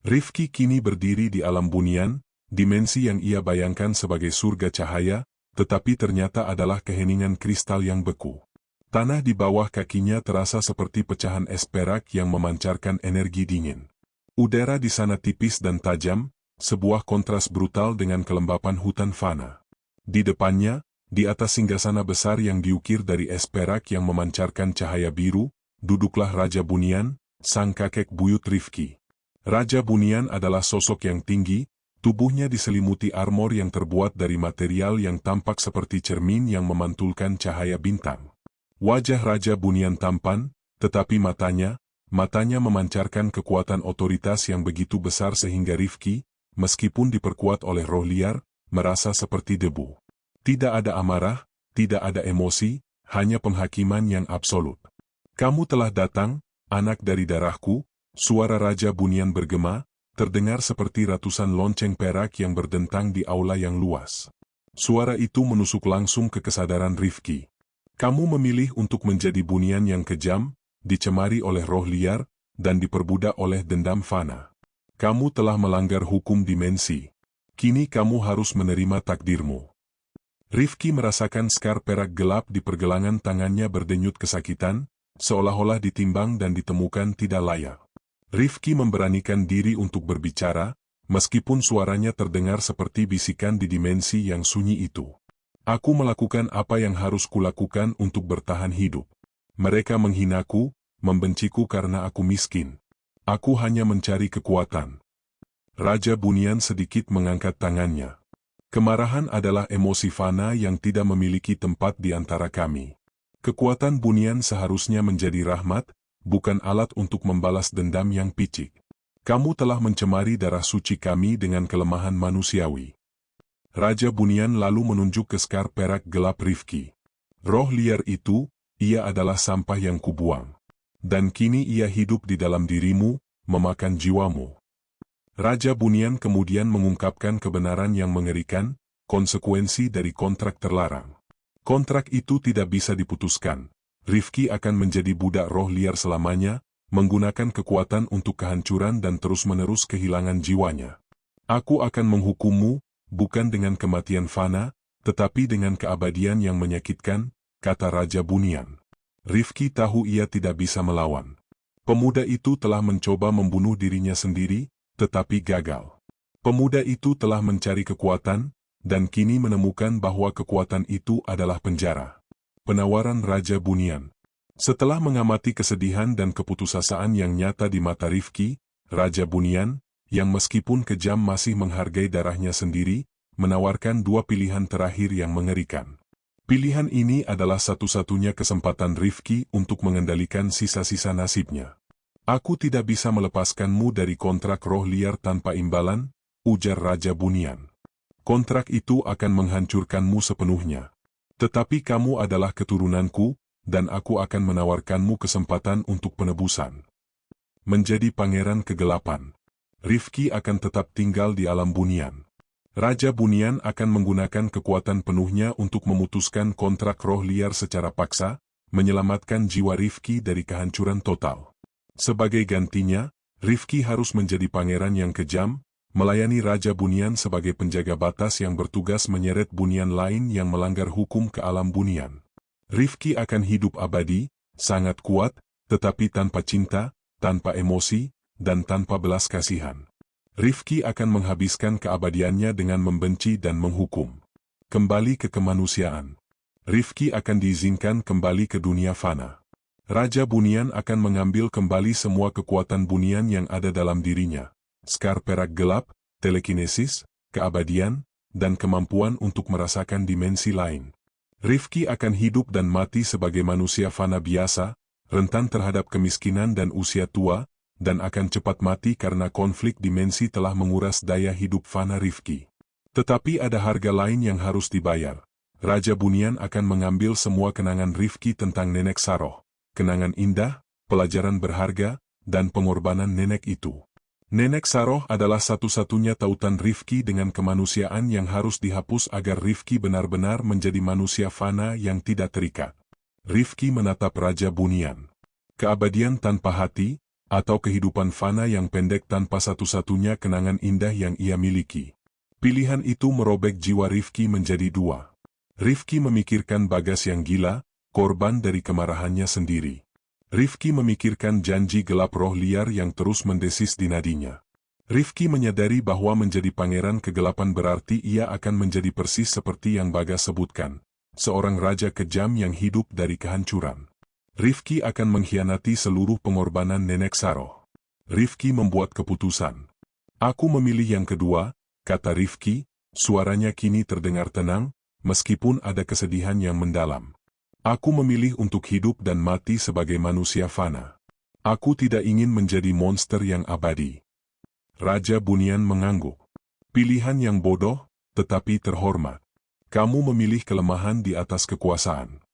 Rifki kini berdiri di alam bunian, dimensi yang ia bayangkan sebagai surga cahaya, tetapi ternyata adalah keheningan kristal yang beku. Tanah di bawah kakinya terasa seperti pecahan es perak yang memancarkan energi dingin. Udara di sana tipis dan tajam, sebuah kontras brutal dengan kelembapan hutan fana. Di depannya, di atas singgasana besar yang diukir dari es perak yang memancarkan cahaya biru, duduklah Raja Bunian, sang kakek buyut Rifki. Raja Bunian adalah sosok yang tinggi, tubuhnya diselimuti armor yang terbuat dari material yang tampak seperti cermin yang memantulkan cahaya bintang. Wajah Raja Bunian tampan, tetapi matanya memancarkan kekuatan otoritas yang begitu besar sehingga Rifki, meskipun diperkuat oleh roh liar, merasa seperti debu. Tidak ada amarah, tidak ada emosi, hanya penghakiman yang absolut. "Kamu telah datang, anak dari darahku," suara Raja Bunian bergema, terdengar seperti ratusan lonceng perak yang berdentang di aula yang luas. Suara itu menusuk langsung ke kesadaran Rifki. "Kamu memilih untuk menjadi bunian yang kejam, dicemari oleh roh liar, dan diperbudak oleh dendam fana. Kamu telah melanggar hukum dimensi. Kini kamu harus menerima takdirmu." Rifki merasakan skar perak gelap di pergelangan tangannya berdenyut kesakitan, seolah-olah ditimbang dan ditemukan tidak layak. Rifki memberanikan diri untuk berbicara, meskipun suaranya terdengar seperti bisikan di dimensi yang sunyi itu. "Aku melakukan apa yang harus kulakukan untuk bertahan hidup. Mereka menghinaku, membenciku karena aku miskin. Aku hanya mencari kekuatan." Raja Bunian sedikit mengangkat tangannya. "Kemarahan adalah emosi fana yang tidak memiliki tempat di antara kami. Kekuatan bunian seharusnya menjadi rahmat, bukan alat untuk membalas dendam yang picik. Kamu telah mencemari darah suci kami dengan kelemahan manusiawi." Raja Bunian lalu menunjuk ke skar perak gelap Rifki. "Roh liar itu, ia adalah sampah yang kubuang. Dan kini ia hidup di dalam dirimu, memakan jiwamu." Raja Bunian kemudian mengungkapkan kebenaran yang mengerikan, konsekuensi dari kontrak terlarang. Kontrak itu tidak bisa diputuskan. Rifki akan menjadi budak roh liar selamanya, menggunakan kekuatan untuk kehancuran dan terus-menerus kehilangan jiwanya. "Aku akan menghukummu, bukan dengan kematian fana, tetapi dengan keabadian yang menyakitkan," kata Raja Bunian. Rifki tahu ia tidak bisa melawan. Pemuda itu telah mencoba membunuh dirinya sendiri, tetapi gagal. Pemuda itu telah mencari kekuatan, dan kini menemukan bahwa kekuatan itu adalah penjara. Penawaran Raja Bunian. Setelah mengamati kesedihan dan keputusasaan yang nyata di mata Rifki, Raja Bunian, yang meskipun kejam masih menghargai darahnya sendiri, menawarkan dua pilihan terakhir yang mengerikan. Pilihan ini adalah satu-satunya kesempatan Rifki untuk mengendalikan sisa-sisa nasibnya. Aku tidak bisa melepaskanmu dari kontrak roh liar tanpa imbalan, ujar Raja Bunian. Kontrak itu akan menghancurkanmu sepenuhnya. Tetapi kamu adalah keturunanku, dan aku akan menawarkanmu kesempatan untuk penebusan. Menjadi pangeran kegelapan. Rifki akan tetap tinggal di alam Bunian. Raja Bunian akan menggunakan kekuatan penuhnya untuk memutuskan kontrak roh liar secara paksa, menyelamatkan jiwa Rifki dari kehancuran total. Sebagai gantinya, Rifki harus menjadi pangeran yang kejam, melayani Raja Bunian sebagai penjaga batas yang bertugas menyeret Bunian lain yang melanggar hukum ke alam Bunian. Rifki akan hidup abadi, sangat kuat, tetapi tanpa cinta, tanpa emosi, dan tanpa belas kasihan. Rifki akan menghabiskan keabadiannya dengan membenci dan menghukum. Kembali ke kemanusiaan. Rifki akan diizinkan kembali ke dunia fana. Raja Bunian akan mengambil kembali semua kekuatan Bunian yang ada dalam dirinya. Skar perak gelap, telekinesis, keabadian, dan kemampuan untuk merasakan dimensi lain. Rifki akan hidup dan mati sebagai manusia fana biasa, rentan terhadap kemiskinan dan usia tua, dan akan cepat mati karena konflik dimensi telah menguras daya hidup fana Rifki. Tetapi ada harga lain yang harus dibayar. Raja Bunian akan mengambil semua kenangan Rifki tentang Nenek Saroh. Kenangan indah, pelajaran berharga, dan pengorbanan nenek itu. Nenek Saroh adalah satu-satunya tautan Rifki dengan kemanusiaan yang harus dihapus agar Rifki benar-benar menjadi manusia fana yang tidak terikat. Rifki menatap Raja Bunian. Keabadian tanpa hati, atau kehidupan fana yang pendek tanpa satu-satunya kenangan indah yang ia miliki. Pilihan itu merobek jiwa Rifki menjadi dua. Rifki memikirkan Bagas yang gila, korban dari kemarahannya sendiri. Rifki memikirkan janji gelap roh liar yang terus mendesis di nadinya. Rifki menyadari bahwa menjadi pangeran kegelapan berarti ia akan menjadi persis seperti yang Bagas sebutkan, seorang raja kejam yang hidup dari kehancuran. Rifki akan mengkhianati seluruh pengorbanan Nenek Saroh. Rifki membuat keputusan. Aku memilih yang kedua, kata Rifki, suaranya kini terdengar tenang, meskipun ada kesedihan yang mendalam. Aku memilih untuk hidup dan mati sebagai manusia fana. Aku tidak ingin menjadi monster yang abadi. Raja Bunian mengangguk. Pilihan yang bodoh, tetapi terhormat. Kamu memilih kelemahan di atas kekuasaan.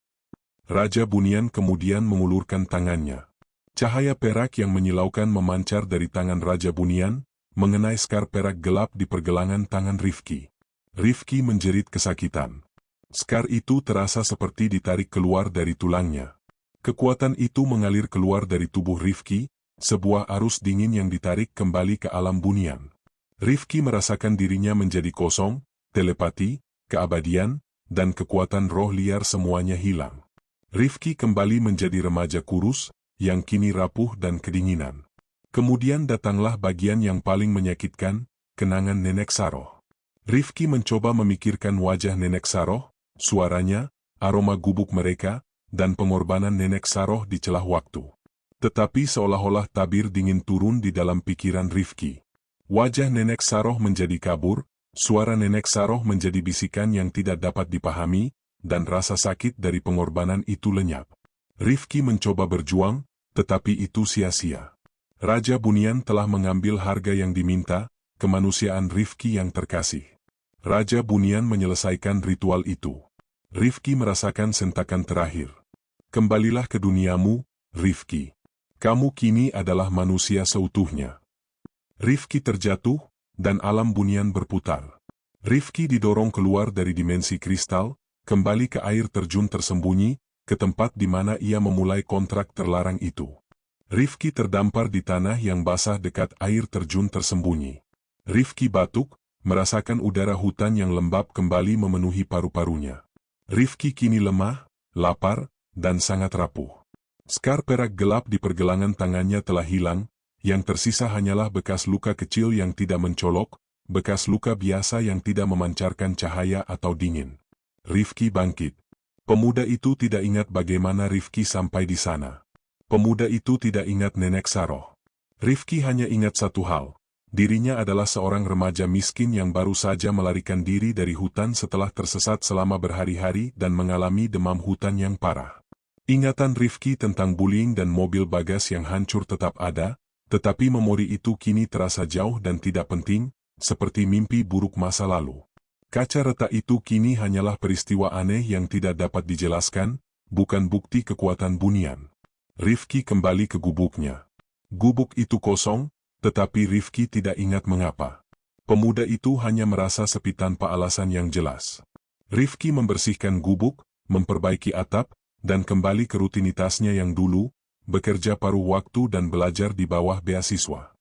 Raja Bunian kemudian mengulurkan tangannya. Cahaya perak yang menyilaukan memancar dari tangan Raja Bunian, mengenai skar perak gelap di pergelangan tangan Rifki. Rifki menjerit kesakitan. Skar itu terasa seperti ditarik keluar dari tulangnya. Kekuatan itu mengalir keluar dari tubuh Rifki, sebuah arus dingin yang ditarik kembali ke alam Bunian. Rifki merasakan dirinya menjadi kosong, telepati, keabadian, dan kekuatan roh liar semuanya hilang. Rifki kembali menjadi remaja kurus, yang kini rapuh dan kedinginan. Kemudian datanglah bagian yang paling menyakitkan, kenangan Nenek Saroh. Rifki mencoba memikirkan wajah Nenek Saroh, suaranya, aroma gubuk mereka, dan pengorbanan Nenek Saroh di celah waktu. Tetapi seolah-olah tabir dingin turun di dalam pikiran Rifki. Wajah Nenek Saroh menjadi kabur, suara Nenek Saroh menjadi bisikan yang tidak dapat dipahami, dan rasa sakit dari pengorbanan itu lenyap. Rifki mencoba berjuang, tetapi itu sia-sia. Raja Bunian telah mengambil harga yang diminta, kemanusiaan Rifki yang terkasih. Raja Bunian menyelesaikan ritual itu. Rifki merasakan sentakan terakhir. Kembalilah ke duniamu, Rifki. Kamu kini adalah manusia seutuhnya. Rifki terjatuh, dan alam Bunian berputar. Rifki didorong keluar dari dimensi kristal, kembali ke air terjun tersembunyi, ke tempat di mana ia memulai kontrak terlarang itu. Rifki terdampar di tanah yang basah dekat air terjun tersembunyi. Rifki batuk, merasakan udara hutan yang lembab kembali memenuhi paru-parunya. Rifki kini lemah, lapar, dan sangat rapuh. Skar perak gelap di pergelangan tangannya telah hilang, yang tersisa hanyalah bekas luka kecil yang tidak mencolok, bekas luka biasa yang tidak memancarkan cahaya atau dingin. Rifki bangkit. Pemuda itu tidak ingat bagaimana Rifki sampai di sana. Pemuda itu tidak ingat Nenek Saroh. Rifki hanya ingat satu hal. Dirinya adalah seorang remaja miskin yang baru saja melarikan diri dari hutan setelah tersesat selama berhari-hari dan mengalami demam hutan yang parah. Ingatan Rifki tentang bullying dan mobil bagas yang hancur tetap ada, tetapi memori itu kini terasa jauh dan tidak penting, seperti mimpi buruk masa lalu. Kaca retak itu kini hanyalah peristiwa aneh yang tidak dapat dijelaskan, bukan bukti kekuatan bunian. Rifki kembali ke gubuknya. Gubuk itu kosong, tetapi Rifki tidak ingat mengapa. Pemuda itu hanya merasa sepi tanpa alasan yang jelas. Rifki membersihkan gubuk, memperbaiki atap, dan kembali ke rutinitasnya yang dulu, bekerja paruh waktu dan belajar di bawah beasiswa.